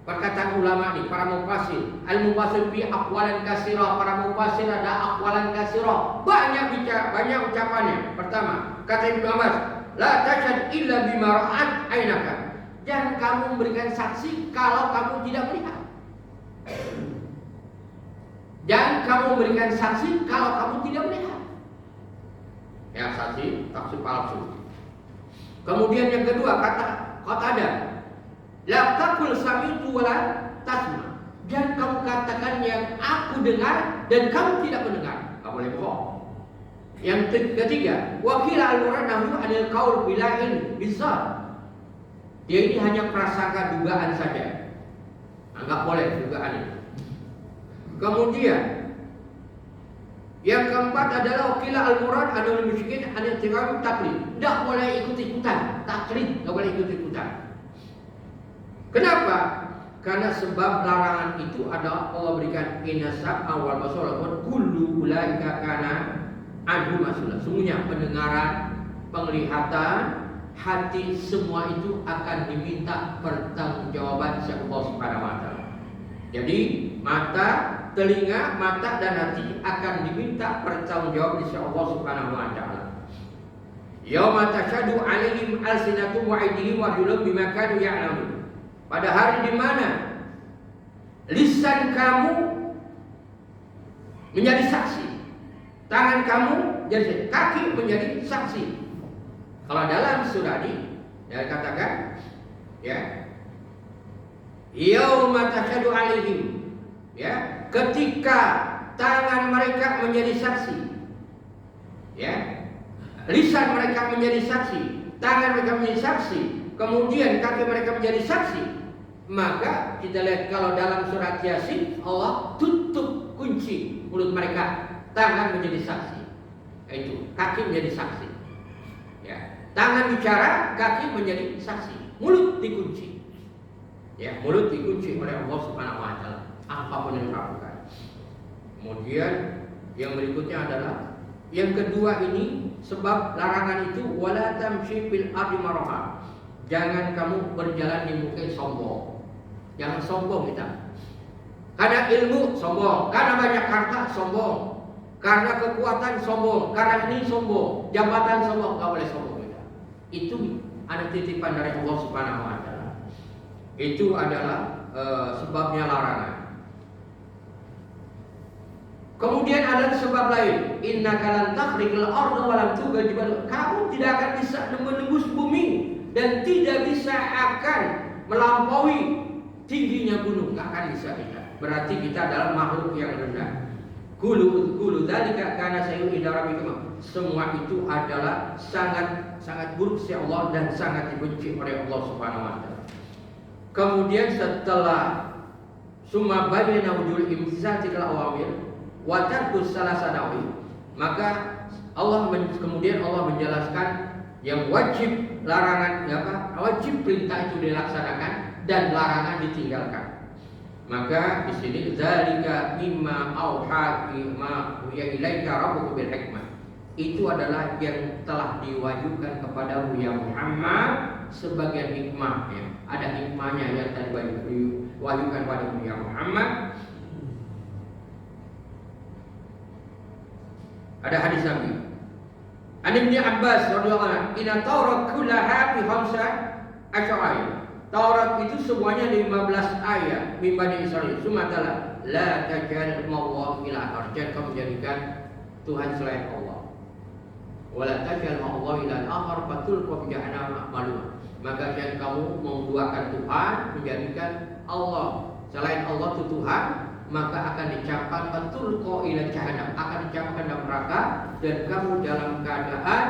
perkataan ulama ini, para mufassir, al-mufassir fi aqwalan katsira, para mufassir ada aqwalan katsira, banyak bicara, banyak ucapannya. Pertama, kata Ibnu Abbas, la tashhad illa bima ra'at ainaka. Jangan kamu memberikan saksi kalau kamu tidak melihat. Jangan kamu memberikan saksi kalau kamu tidak melihat. Ya, saksi palsu. Kemudian yang kedua, kata ada, la taqul sami'tu wa la tasma. Jangan kamu katakan yang aku dengar dan kamu tidak mendengar. Enggak boleh bohong. Yang ketiga, wa qila al-murad nahyu anil qaul bila ilm bizar. Dia ini hanya prasangka dugaan saja. Enggak boleh dugaan ini. Kemudian yang keempat adalah qila al-murad anil musyrikin anil tiram taklid. Enggak boleh ikut-ikutan, taklid, enggak boleh ikut-ikutan. Kenapa? Karena sebab larangan itu adalah Allah berikan inasab awal basara wa kullu ulaika kana anhu mas'ula. Sungguhnya pendengaran, penglihatan, hati semua itu akan diminta pertanggungjawaban oleh Allah Subhanahu wa taala. Jadi mata, telinga, mata dan hati akan diminta pertanggungjawaban oleh Allah Subhanahu wa taala. Yauma tashhadu 'alaihim alsinatuhum wa aydihim wa arjuluhum bima kanu ya'lamun. Pada hari di mana lisan kamu menjadi saksi, tangan kamu jadi kaki menjadi saksi. Kalau dalam surah ini ya katakan ya yauma tashhadu 'alaihim, ya ketika tangan mereka menjadi saksi, ya lisan mereka menjadi saksi, tangan mereka menjadi saksi, kemudian kaki mereka menjadi saksi, maka kita lihat kalau dalam surat Yasin Allah tutup kunci mulut mereka, tangan menjadi saksi, itu kaki menjadi saksi, ya, tangan bicara, kaki menjadi saksi, mulut dikunci, ya, mulut dikunci oleh Allah Subhanahu Wa Taala apapun yang dilakukan. Kemudian yang berikutnya adalah yang kedua ini, sebab larangan itu wala tamshi fil ardi maraha. Jangan kamu berjalan di muka sombong. Jangan sombong kita. Karena ilmu sombong, karena banyak harta sombong, karena kekuatan sombong, karena ini sombong, jabatan sombong, enggak boleh sombong kita. Itu ada titipan dari Allah Subhanahu Wa Taala. Itu adalah sebabnya larangan. Kemudian ada sebab lain, innaka lan takhriqal arda wa lam tughal jibal. Kamu tidak akan bisa menembus bumi dan tidak bisa akan melampaui tingginya gunung, enggak akan bisa kita. Berarti kita adalah makhluk yang rendah. Kulu dzalika kana sayyid inda rabbikum. Semua itu adalah sangat buruk si Allah dan sangat dibenci oleh Allah Subhanahu wa taala. Kemudian setelah summa bayyana wujul imtisatil awamir wa tarkus salasanawi, maka kemudian Allah menjelaskan yang wajib larangan, wajib perintah itu dilaksanakan dan larangan ditinggalkan. Maka di sini zalika mimma auha ma ilaika rabbuka bil hikmah. Itu adalah yang telah diwahyukan kepadamu ya Muhammad sebagai hikmah, ya. Ada hikmahnya yang tadi diwahyukan kepadamu ya Muhammad. Ada hadis Nabi. An Ibnu Abbas radhiyallahu anhu, "Inna Taurat kullaha fi khamsa asyara." Taurat itu semuanya 15 ayat min Bani Israil. Sumatala la tajal ma'allah ila akhar. Kamu menjadikan Tuhan selain Allah. Wala tajal ma'allah ila akhar fatulqa fi jahannam malum. Maka jangan kamu menduakan Tuhan, menjadikan Allah selain Allah itu Tuhan, maka akan dicampakkan fatulqa ila jahannam, akan dicampakkan dalam neraka dan kamu dalam keadaan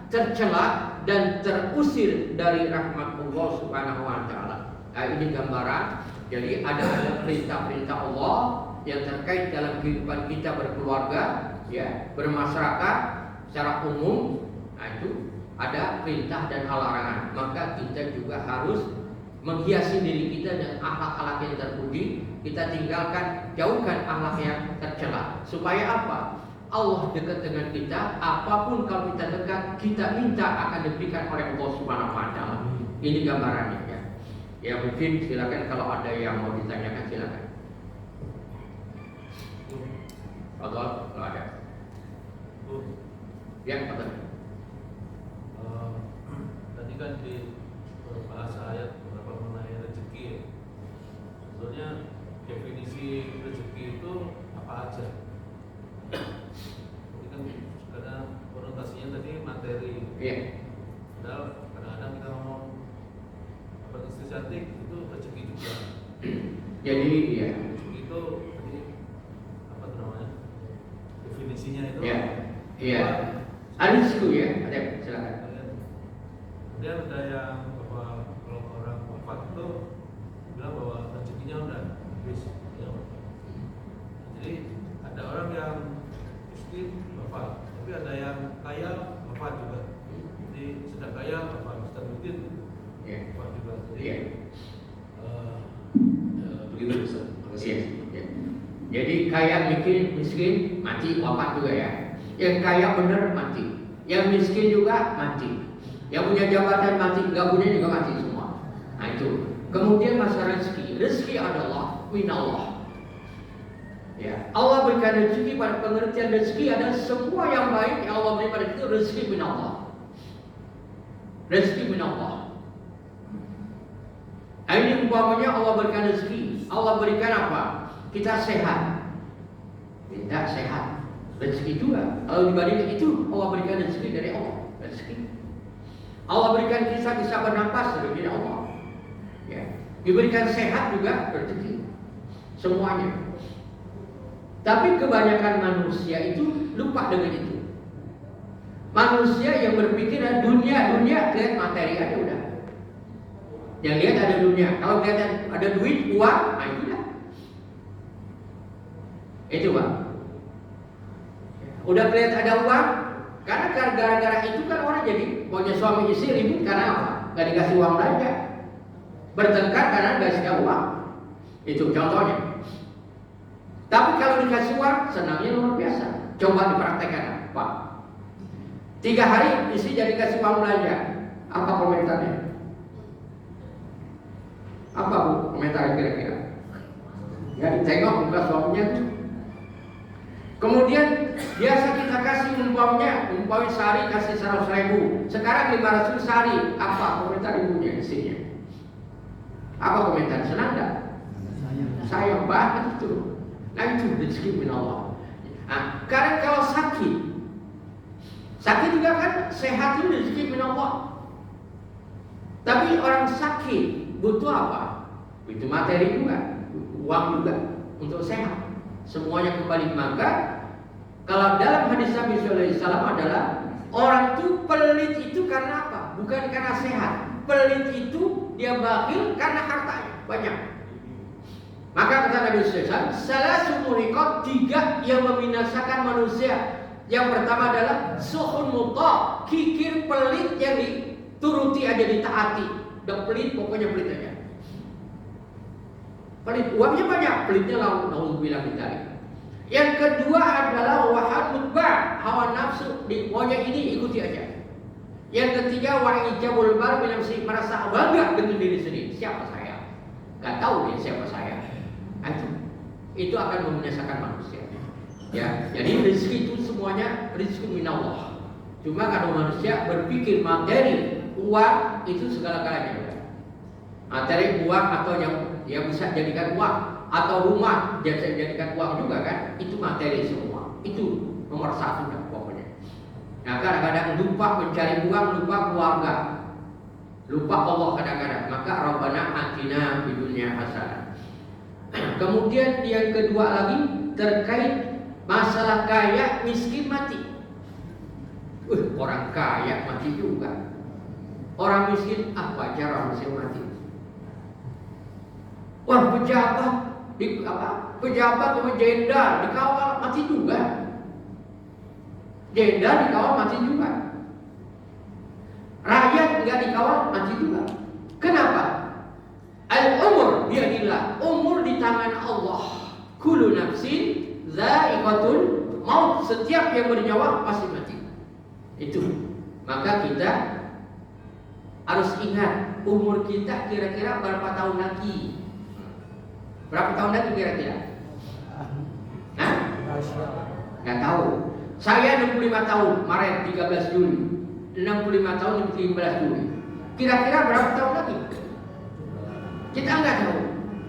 tercela dan terusir dari rahmat Allah Subhanahu wa taala. Nah, ini gambaran. Jadi ada perintah-perintah Allah yang terkait dalam kehidupan kita berkeluarga, ya, bermasyarakat secara umum. Nah, itu ada perintah dan larangan. Maka kita juga harus menghiasi diri kita dengan akhlak-akhlak yang terpuji. Kita tinggalkan, jauhkan akhlak yang tercela. Supaya apa? Allah dekat dengan kita, apapun kalau kita dekat, kita minta akan diberikan oleh Allah Subhanahu wa taala. Ini gambarannya, ya. Ya, mungkin silakan kalau ada yang mau ditanyakan silakan. Kalau ada. Ya, betul. Tadi kan di bahasa ayat beberapa mengenai rezeki, ya. Sebenarnya definisi rezeki itu apa aja? Ini kan karena konotasinya tadi materi. Iya. Padahal kadang-kadang kita ngomong apa istri cantik itu rezeki juga. Jadi ya. Rezeki itu tadi apa tuh namanya? Definisinya itu. Iya. Iya. Ada suku ya, ada silakan. Kemudian ada yang bahwa kalau orang wafat itu bilang bahwa rezekinya udah habis. Ya. Jadi ada orang yang miskin wafat, tapi ada yang kaya wafat juga. Jadi sedang kaya wafat, sedang miskin wafat juga. Jadi begitu Ustaz. Ya. Jadi kaya miskin mati wafat juga ya. Yang kaya benar mati, yang miskin juga mati, yang punya jabatan mati, nggak punya juga mati semua. Nah itu. Kemudian masalah rezeki adalah minallah. Ya, Allah berikan rezeki pada pengertian rezeki adalah semua yang baik yang Allah beri pada itu rezeki minallah. Rezeki minallah. Ini umpamanya Allah berikan rezeki. Allah berikan apa? Kita sehat. Kita sehat. Rezeki juga. Kalau dibandingkan itu, Allah berikan rezeki dari Allah. Rezeki. Allah berikan kita bisa bernafas dari Allah. Ya. Diberikan sehat juga rezeki. Semuanya. Tapi kebanyakan manusia itu lupa dengan itu. Manusia yang berpikir dunia lihat materi aja udah. Yang lihat ada dunia. Kalau lihat ada duit, uang, nah itu dah. Itu Pak. Udah kelihatan ada uang, karena gara-gara itu kan orang jadi punya suami istri ribut karena apa? Gak dikasih uang belanja. Bertengkar karena gak dikasih uang. Itu contohnya. Tapi kalau dikasih uang, senangnya luar biasa. Coba dipraktekkan, Pak. 3 hari istri jadi kasih uang belanja. Apa komentarnya? Apa Bu komentarnya kira-kira? Ya ditengok muka suaminya tuh. Kemudian biasa kita kasih umpamanya sehari kasih 100.000. Sekarang 500 sehari. Apa komentar ibunya istrinya? Apa komentar? Senang gak? Sayang banget itu. Nah itu rezeki min Allah. Nah, karena kalau sakit juga kan sehat itu rezeki min Allah. Tapi orang sakit butuh apa? Butuh materi juga, uang juga untuk sehat. Semuanya kembali. Maka kalau dalam hadis Nabi Sallallahu Alaihi Wasallam adalah orang itu pelit itu karena apa? Bukan karena sehat. Pelit itu dia bakhil karena hartanya banyak. Maka kata Nabi Sallallahu Alaihi Wasallam, salah sumurikot 3 yang membinasakan manusia. Yang pertama adalah suhun muta, kikir pelit yang dituruti aja ditaati. Udah pelit pokoknya pelit aja. Pelit uangnya banyak, pelitnya lalu bilang kita. Yang kedua adalah wahan mutba, hawa nafsu, maunya ini ikuti aja. Yang ketiga wa'ijabul bar binafsi, merasa bangga dengan diri sendiri. Siapa saya? Gak tahu dia siapa saya. Itu akan membinasakan manusia. Ya, jadi rezeki itu semuanya rezeki min Allah. Cuma kalau manusia berpikir materi, uang itu segala-galanya. Materi uang atau yang bisa jadikan uang atau rumah bisa jadikan uang juga kan? Itu materi semua. Itu nomor 1 dah pokoknya. Nah kadang-kadang lupa mencari uang, lupa keluarga, lupa Allah kadang-kadang. Maka Rabbana atina fid dunya hasanah. Kemudian yang kedua lagi terkait masalah kaya miskin mati. Orang kaya mati juga. Orang miskin apa cara orang miskin mati? Wah pejabat pejabat sama jenderal dikawal mati juga. Jenderal dikawal mati juga. Rakyat nggak dikawal mati juga. Kenapa? Al-umur biadillah, umur di tangan Allah. Kullu nafsin za'iqatul maut, setiap yang bernyawa pasti mati. Itu. Maka kita harus ingat umur kita kira-kira berapa tahun lagi? Berapa tahun lagi kira-kira? Hah? Nggak tahu. Saya 65 tahun, Maret 13 Juli. 65 tahun 15 Juli. Kira-kira berapa tahun lagi? Kita nggak tahu.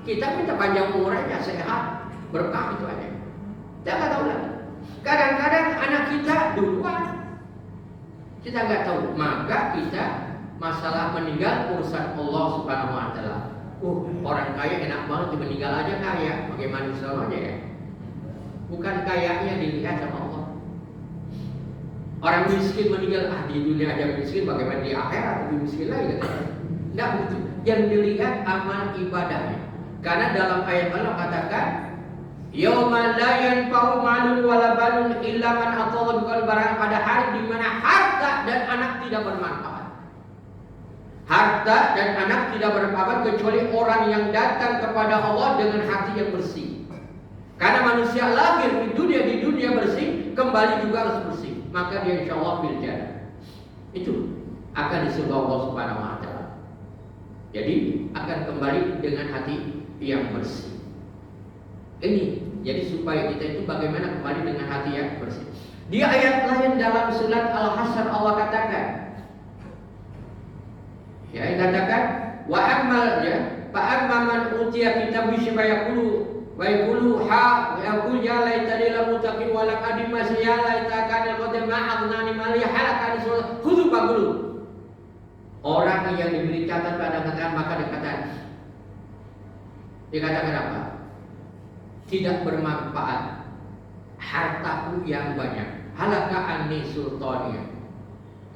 Kita minta panjang umur aja, sehat, berkah itu aja. Kita nggak tahu lagi. Kadang-kadang anak kita duluan, kita nggak tahu. Maka kita masalah meninggal urusan Allah Subhanahu Wa Taala. Orang kaya enak banget meninggal aja kaya, bagaimana selamanya ya? Bukan kayanya dilihat sama Allah. Orang miskin meninggal di dunia aja miskin, bagaimana di akhirat lebih miskin lagi katanya. Tidak begitu. Yang dilihat amal ibadahnya. Karena dalam ayat Allah katakan, yauma la yanfa'u malun wala banun illa man atallaha biqalbin, pada hari di mana harta dan anak tidak bermanfaat. Harta dan anak tidak bermanfaat kecuali orang yang datang kepada Allah dengan hati yang bersih. Karena manusia lahir di dunia bersih, kembali juga harus bersih. Maka dia insya Allah fil jannah. Itu akan di surga Allah Subhanahu Wa Taala. Jadi akan kembali dengan hati yang bersih. Ini jadi supaya kita itu bagaimana kembali dengan hati yang bersih. Di ayat lain dalam surat Al-Hasyr Allah katakan, ya dikatakan wa ammal ya fa amman utiya kitab bisyayaqulu wa yaqulu ha wa yaqul ya laitani lam utaqin wa lam adim masya laita kana qad ma'adnani mali halakani khudhu bagulu. Orang yang diberi catatan pada katakan maka dikatakan apa? Tidak bermanfaat hartaku yang banyak. Halaka anni sultaniya.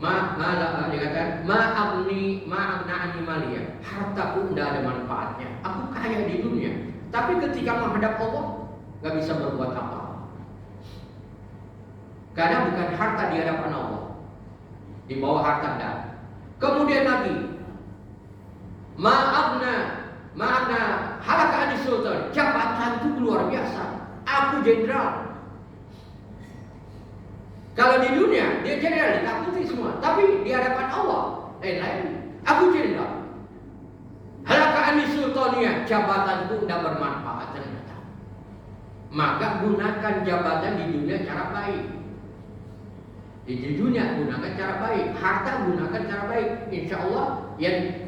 dikatakan ma'agna maliya, hartaku tidak ada manfaatnya. Aku kaya di dunia, tapi ketika menghadap Allah nggak bisa berbuat apa. Karena bukan harta di hadapan Allah, di bawah harta tidak. Kemudian lagi, ma'agna halaka anis sultan, jabatanku luar biasa. Aku jenderal. Kalau di dunia dia jenderal ditakuti semua, tapi di hadapan Allah lain. Aku jenderal. Halaka anis sultania, jabatanku tidak bermanfaat ternyata. Maka gunakan jabatan di dunia cara baik. Di dunia gunakan cara baik, harta gunakan cara baik. Insya Allah yang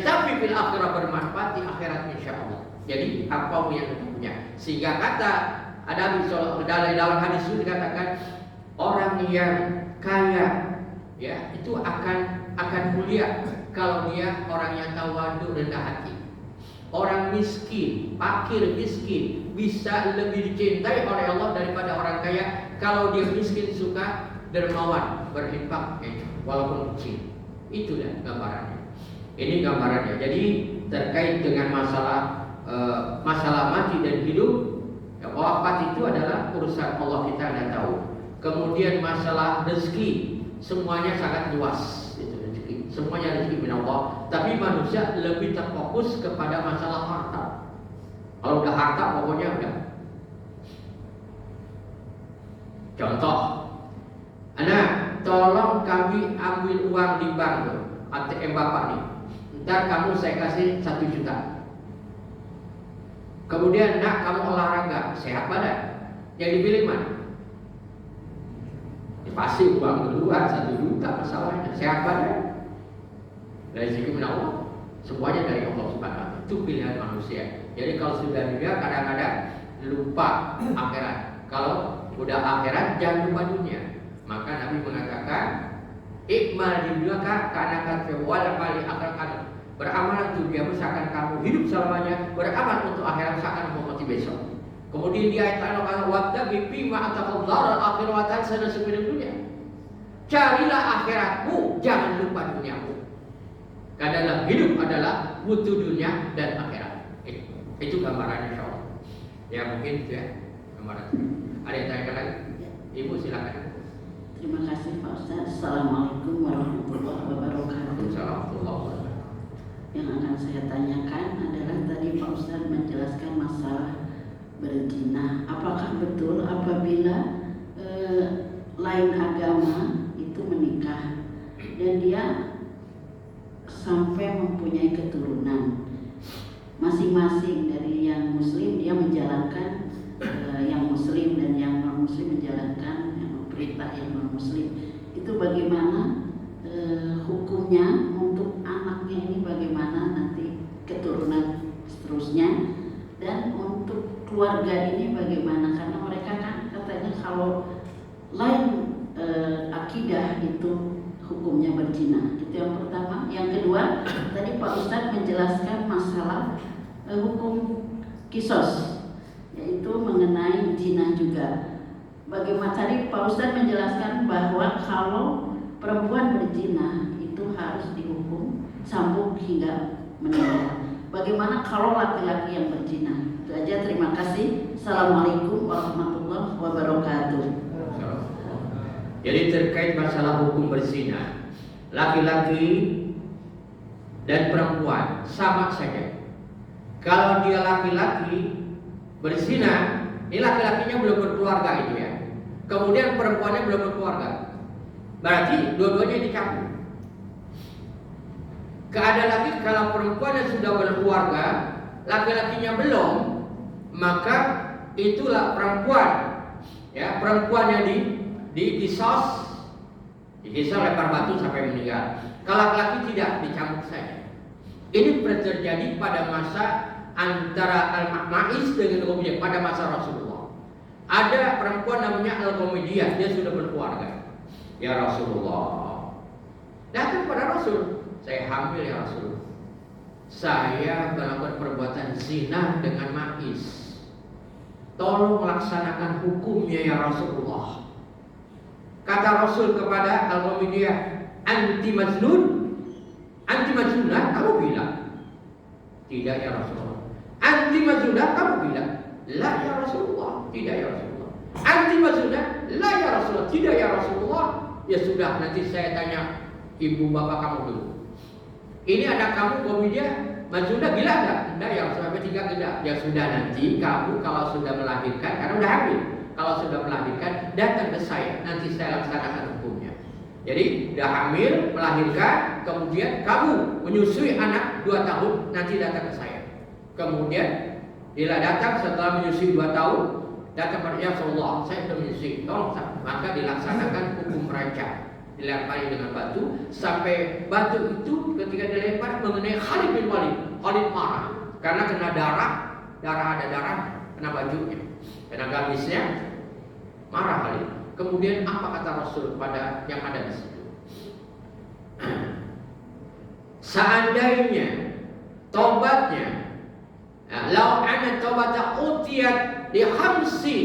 tapi fil akhirah bermanfaat di akhirat insya Allah. Jadi apa yang kita punya. Sehingga kata ada dalam hadis itu dikatakan orang yang kaya ya itu akan mulia kalau dia orang yang tawadu rendah hati. Orang miskin, fakir miskin bisa lebih dicintai oleh Allah daripada orang kaya kalau dia miskin suka dermawan, berinfak walaupun kecil. Itu dah gambarannya. Ini gambarannya. Jadi terkait dengan masalah mati dan hidup, ya, wafat itu adalah urusan Allah, kita tidak tahu. Kemudian masalah rezeki semuanya sangat luas, itu rezeki. Semuanya rezeki min Allah. Tapi manusia lebih terfokus kepada masalah harta. Kalau udah harta pokoknya udah. Contoh, anak, tolong kami ambil uang di bank ATM bapak nih. Ntar kamu saya kasih 1 juta. Kemudian nak kamu olahraga, sehat badan. Yang dipilih mana? Pasti uang keluar 1 juta masalahnya. Sehat badan dari segi Allah, semuanya dari Allah Subhanahu wa Ta'ala. Itu pilihan manusia. Jadi kalau sudah dunia kadang-kadang lupa akhirat. Kalau udah akhirat jangan lupa dunia. Maka Nabi mengatakan ikmal di dunia karena wal mali akan beramal untuk dunia seakan kamu hidup selamanya, beramal untuk akhirat seakan mau mati besok. Kemudian di ayat Allah wabtaghi fima ataqallahu al-akhiratan sanasib dunia. Carilah akhiratmu, jangan lupa duniamu. Karena hidup adalah butuh dunia dan akhirat. Itu gambaran insyaallah. Ya mungkin itu ya gambaran. Ada yang tanya lagi? Ibu silakan. Terima kasih Pak Ustaz. Assalamualaikum warahmatullahi wabarakatuh. Yang akan saya tanyakan adalah tadi Pak Ustaz menjelaskan masalah berzina. Apakah betul apabila lain agama itu menikah dan dia sampai mempunyai keturunan, masing-masing dari yang muslim dia menjalankan yang muslim dan yang non muslim menjalankan perintah yang non muslim, itu bagaimana hukumnya untuk anaknya ini, bagaimana nanti keturunan seterusnya, dan untuk keluarga ini bagaimana, karena mereka kan katanya kalau lain akidah itu hukumnya berzina. Itu yang pertama. Yang kedua, tadi Pak Ustadz menjelaskan masalah hukum kisos, yaitu mengenai zina juga. Bagaimana tadi Pak Ustadz menjelaskan bahwa kalau perempuan berzina itu harus dihukum sambung hingga meninggal. Bagaimana kalau laki-laki yang berzina? Itu aja, terima kasih. Assalamualaikum warahmatullahi wabarakatuh. Jadi terkait masalah hukum berzina, laki-laki dan perempuan sama saja. Kalau dia laki-laki berzina, ini laki-lakinya belum berkeluarga itu ya. Kemudian perempuannya belum berkeluarga. Berarti dua-duanya dicampur. Keadaan lagi kalau perempuannya sudah berkeluarga, laki-lakinya belum, maka itulah perempuan. Ya, perempuan yang dikisos lempar batu sampai meninggal. Kalau laki-laki tidak, dicambuk saja. Ini terjadi pada masa antara Al-Ma'is dengan Al-Qomidiyah, pada masa Rasulullah. Ada perempuan namanya Al-Qomidiyah, dia sudah berkeluarga. Ya Rasulullah, datang pada Rasul, saya hamil ya Rasul. Saya melakukan perbuatan zina dengan Ma'is. Tolong laksanakan hukumnya ya Rasulullah. Kata Rasul kepada Al-Qomidiyah, anti majnun, anti majnunah, kamu bilang tidak ya Rasulullah. Anti majnunah, kamu bilang la ya Rasulullah, tidak ya Rasulullah. Anti majnunah, la ya Rasulullah, tidak ya Rasulullah. Ya sudah, nanti saya tanya ibu bapak kamu dulu. Ini anak kamu komedia majnunah gila enggak? Enggak ya Rasulullah, tiga tidak. Ya sudah, nanti kamu kalau sudah melahirkan, karena udah hamil, kalau sudah melahirkan datang ke saya, nanti saya laksanakan hukumnya. Jadi udah hamil, melahirkan, kemudian kamu menyusui anak 2 tahun, nanti datang ke saya. Kemudian bila datang setelah menyusui 2 tahun, datang kepada ya Rasulullah, saya sudah menyusui, tolong, maka dilaksanakan hukum rajam. Dilempari dengan batu sampai batu itu ketika dilempar mengenai Khalid bin Walid. Khalid marah karena kena darah ada darah kena bajunya, kena gamisnya, marah Khalid. Kemudian apa kata Rasul pada yang ada di situ? Seandainya tobatnya, lau ana tobata utiyat di khamsi,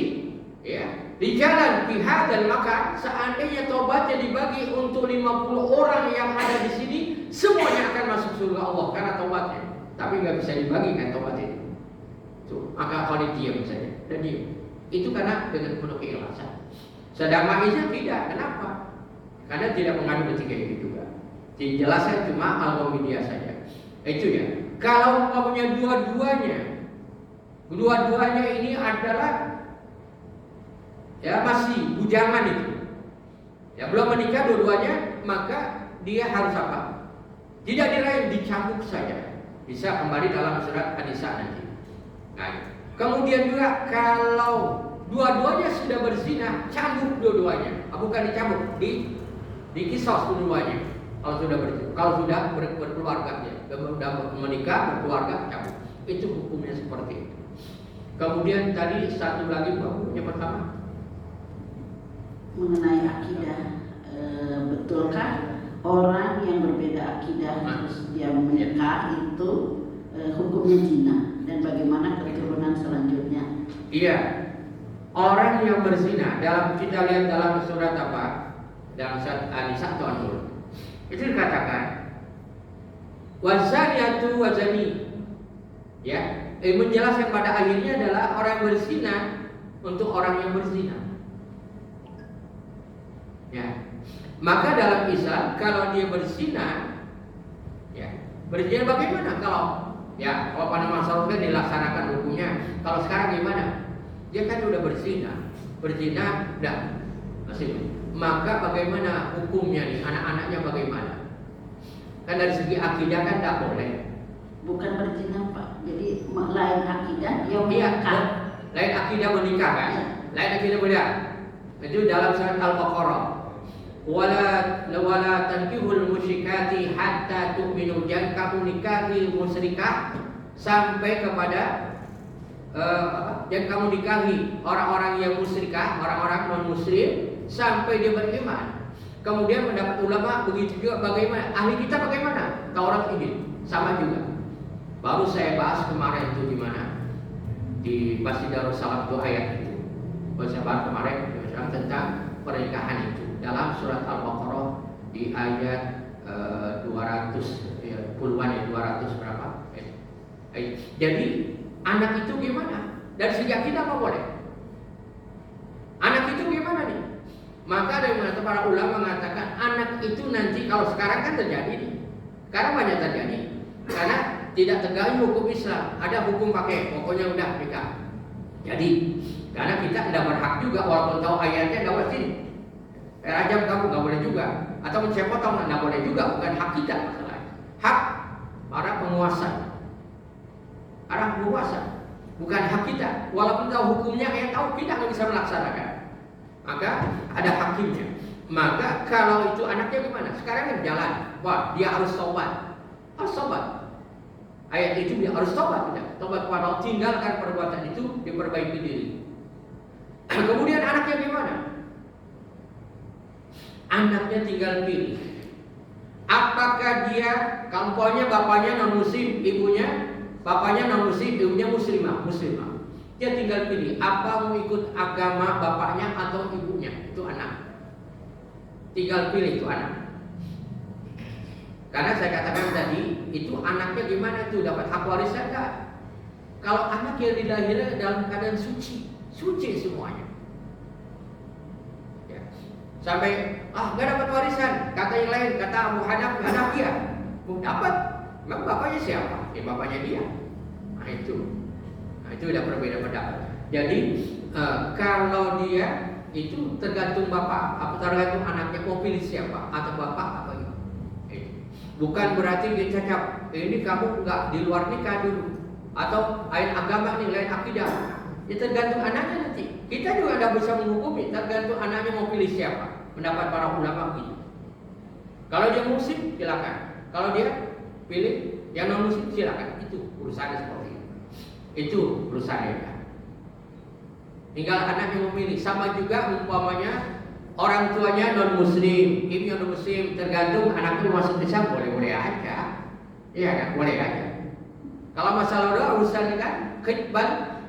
ya, di jalan pihak, dan maka seandainya tobatnya dibagi untuk 50 orang yang ada di sini, semuanya akan masuk surga Allah karena tobatnya. Tapi nggak bisa dibagi kan tobat itu. Tuh, maka Khalid diam saja dan diam. Itu karena dengan penuh keikhlasan. Sedang Maisha tidak. Kenapa? Karena tidak mengandung ketiga itu juga. Dijelaskan cuma al-Qamidiyah saja. Itu ya. Kalau umpamanya dua-duanya ini adalah ya masih bujangan itu, ya belum menikah dua-duanya, maka dia harus apa? Tidak diraih, dicambuk saja. Bisa kembali dalam surat An-Nisa nanti. Nah, kemudian juga kalau dua-duanya sudah berzina, cambuk dua-duanya. Bukan dicambuk, dikisos dua-duanya. Kalau sudah berkeluarga, ya, sudah menikah, berkeluarga, cambuk. Itu hukumnya seperti itu. Kemudian tadi satu lagi yang pertama mengenai akidah, betulkah orang yang berbeda akidah terus dia menikah itu hukumnya zina, dan bagaimana keturunan selanjutnya? Iya, orang yang berzina, dalam kita lihat dalam surat apa? Dalam surat An-Nisa atau An-Nur, itu dikatakan wazaniyatu wazani, ya, menjelaskan pada akhirnya adalah orang yang berzina untuk orang yang berzina. Ya, maka dalam Islam kalau dia berzina, ya, berzina bagaimana kalau pada masa lalu kan dilaksanakan hukumnya. Kalau sekarang gimana? Dia kan udah berzina, dah masih. Maka bagaimana hukumnya nih, anak-anaknya bagaimana? Kan dari segi akidah kan tidak boleh. Bukan berzina Pak, jadi lain akidah dia menikah. menikah. Lain akidah menikah kan? Ya. Lain akidah beda. Itu dalam surat Al-Baqarah. Wala tankihul musyrikati hatta tu'minu, jangan kamu nikahi musyrikah sampai kepada jangan kamu nikahi orang-orang yang musyrikah, orang-orang non muslim sampai dia beriman. Kemudian mendapat ulama begitu juga bagaimana ahli kita, bagaimana Taurat ini sama juga. Baru saya bahas kemarin itu di mana, di Masjid Darussalam itu ayat itu. Baru saya bahas kemarin tentang pernikahan itu dalam surat Al-Baqarah di ayat 200 puluhan ya, 200 berapa? Jadi anak itu gimana? Dari segi akidah apa boleh? Anak itu gimana nih? Maka ada yang mengatakan, para ulama mengatakan anak itu nanti, kalau sekarang kan terjadi nih, sekarang banyak terjadi karena tidak tegaknya hukum Islam. Ada hukum pakai, pokoknya udah nikah. Jadi karena kita tidak berhak juga, walaupun tahu ayatnya tidak boleh sini. Rajam kamu nggak boleh juga, atau mencepotong nggak boleh juga, bukan hak kita masalahnya. Hak para penguasa, bukan hak kita. Walaupun tahu hukumnya, tahu kita nggak bisa melaksanakan. Maka ada hakimnya. Maka kalau itu anaknya gimana? Sekarang kan jalan, wah dia harus tobat, Ayat itu dia harus tobat, tobat kepada Allah, tinggalkan perbuatan itu, diperbaiki diri. Kemudian anaknya gimana? Anaknya tinggal pilih. Apakah dia kampungnya bapaknya non muslim, ibunya bapaknya non muslim, ibunya muslimah. Dia tinggal pilih apa mau ikut agama bapaknya atau ibunya. Itu anak. Tinggal pilih itu anak. Karena saya katakan tadi, itu anaknya gimana tuh, dapat hak warisan enggak? Kalau anak yang dilahirkan dalam keadaan suci semuanya. Ya. Sampai nggak dapat warisan, kata yang lain, kata Abu Hanafiyah, dapat. Memang bapaknya siapa? Ya bapaknya dia. Nah itu udah berbeda pendapat. Jadi kalau dia itu tergantung bapak, apa tergantung anaknya mau pilih siapa, atau bapak apa itu. Bukan berarti dia cacap, ini kamu nggak di luar nikah dulu, atau lain agama nih, lain akidah. Ya tergantung anaknya nanti. Kita juga tidak bisa menghukumi, tergantung anaknya mau pilih siapa. Pendapat para ulama gitu. Kalau dia muslim silakan, kalau dia pilih yang non muslim silakan. Itu urusannya seperti itu. Itu urusannya. Tinggal anaknya memilih. Sama juga umpamanya orang tuanya non muslim, ibunya non muslim, tergantung anaknya masuk Islam boleh aja. Iya kan, boleh aja. Kalau masalah doa urusan kan khidban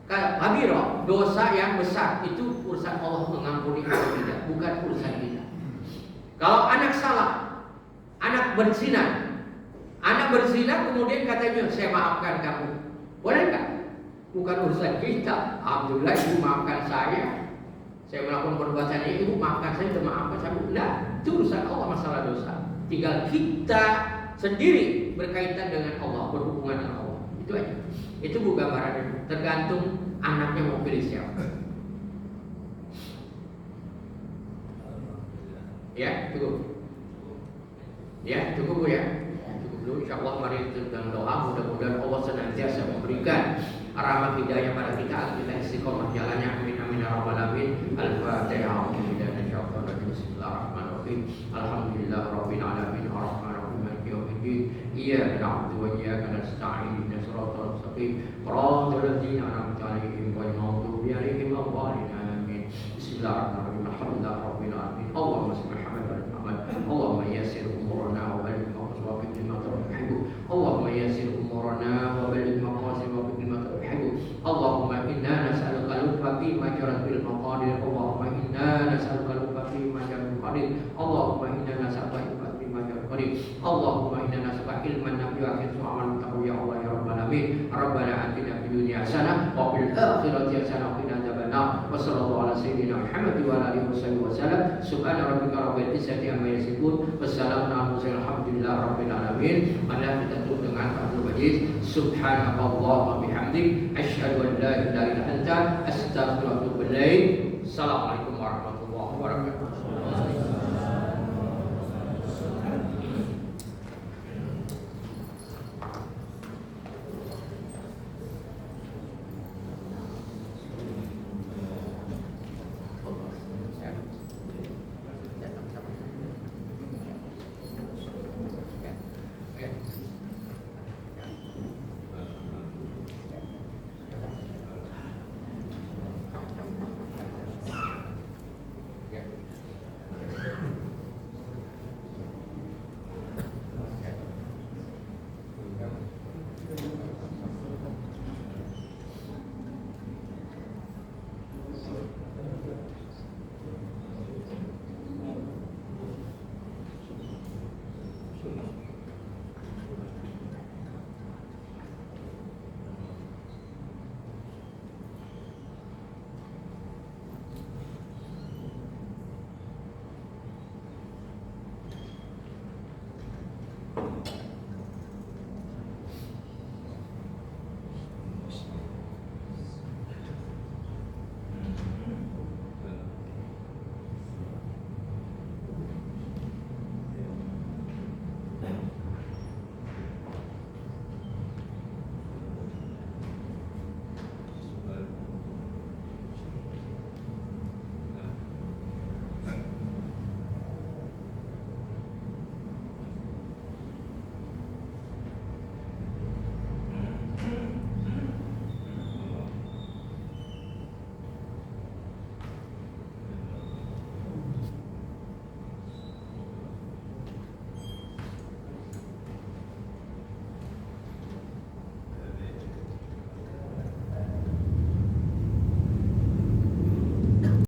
kabiro, dosa yang besar, itu urusan Allah mengampuni atau tidak, bukan urusan kita. Kalau anak salah, anak berzina kemudian katanya saya maafkan kamu, boleh nggak? Bukan urusan kita. Alhamdulillah ibu maafkan saya melakukan perbuatan ini, ibu maafkan saya, maafkan saya. Nah, itu urusan Allah masalah dosa. Tinggal kita sendiri berkaitan dengan Allah, berhubungan dengan Allah. Itu aja. Itu bukan gambarannya. Tergantung anaknya mau pilih siapa. Ya, cukup. Ya, cukup Bu ya. Cukup dulu. Insyaallah mari dengan doa, mudah-mudahan Allah senantiasa memberikan rahmat hidayah pada kita istiqomah jalannya. Amin amin ya rabbal alamin. Al-Fatihah. Bismillahirrahmanirrahim. Alhamdulillah rabbil alamin. Arrahmanirrahim. Maliki yaumiddin. Iyyaka na'budu wa iyyaka nasta'in. Ihdinas siratal mustaqim. Shiratal ladzina an'amta 'alaihim ghairil maghdubi 'alaihim waladdallin. Bismillahirrahmanirrahim. Alhamdulillah rabbil alamin. Allahumma shalli ala Muhammad. Allahumma yassir umurana wa baligh maqasid wa bihi ma tuhibbu. Allahumma yassir umurana wa baligh maqasid wa bihi ma tuhibbu. Allahumma inna nas'aluka al-lutfa fi ma jarat bil maqadir. Allahumma inna nas'aluka al-lutfa fi ma jarat bil qadir. Allahumma inna nas'aluka al-lutfa fi ma jarat bil qadir. Allahumma inna nas'aluka ilman nafi'an wa amalan taqwa ya Allah ya rabbal alamin. Rabbana atina fid dunya hasanah wa fil akhirati hasanah wa qina adzabannar. Wa sallallahu ala sayyidina Muhammad wa ala alihi wasallam. Subhana rabbika rabbil izzati amma yasifun. Wassalamu ala mursalin alhamdulillahi rabbil alamin. Mari kita tutup dengan Fathul Majid. Subhanallah wa bihamdik asyhadu an la ilaha illa anta astaghfiruka wa atubu ilaik. Assalamualaikum warahmatullahi wabarakatuh.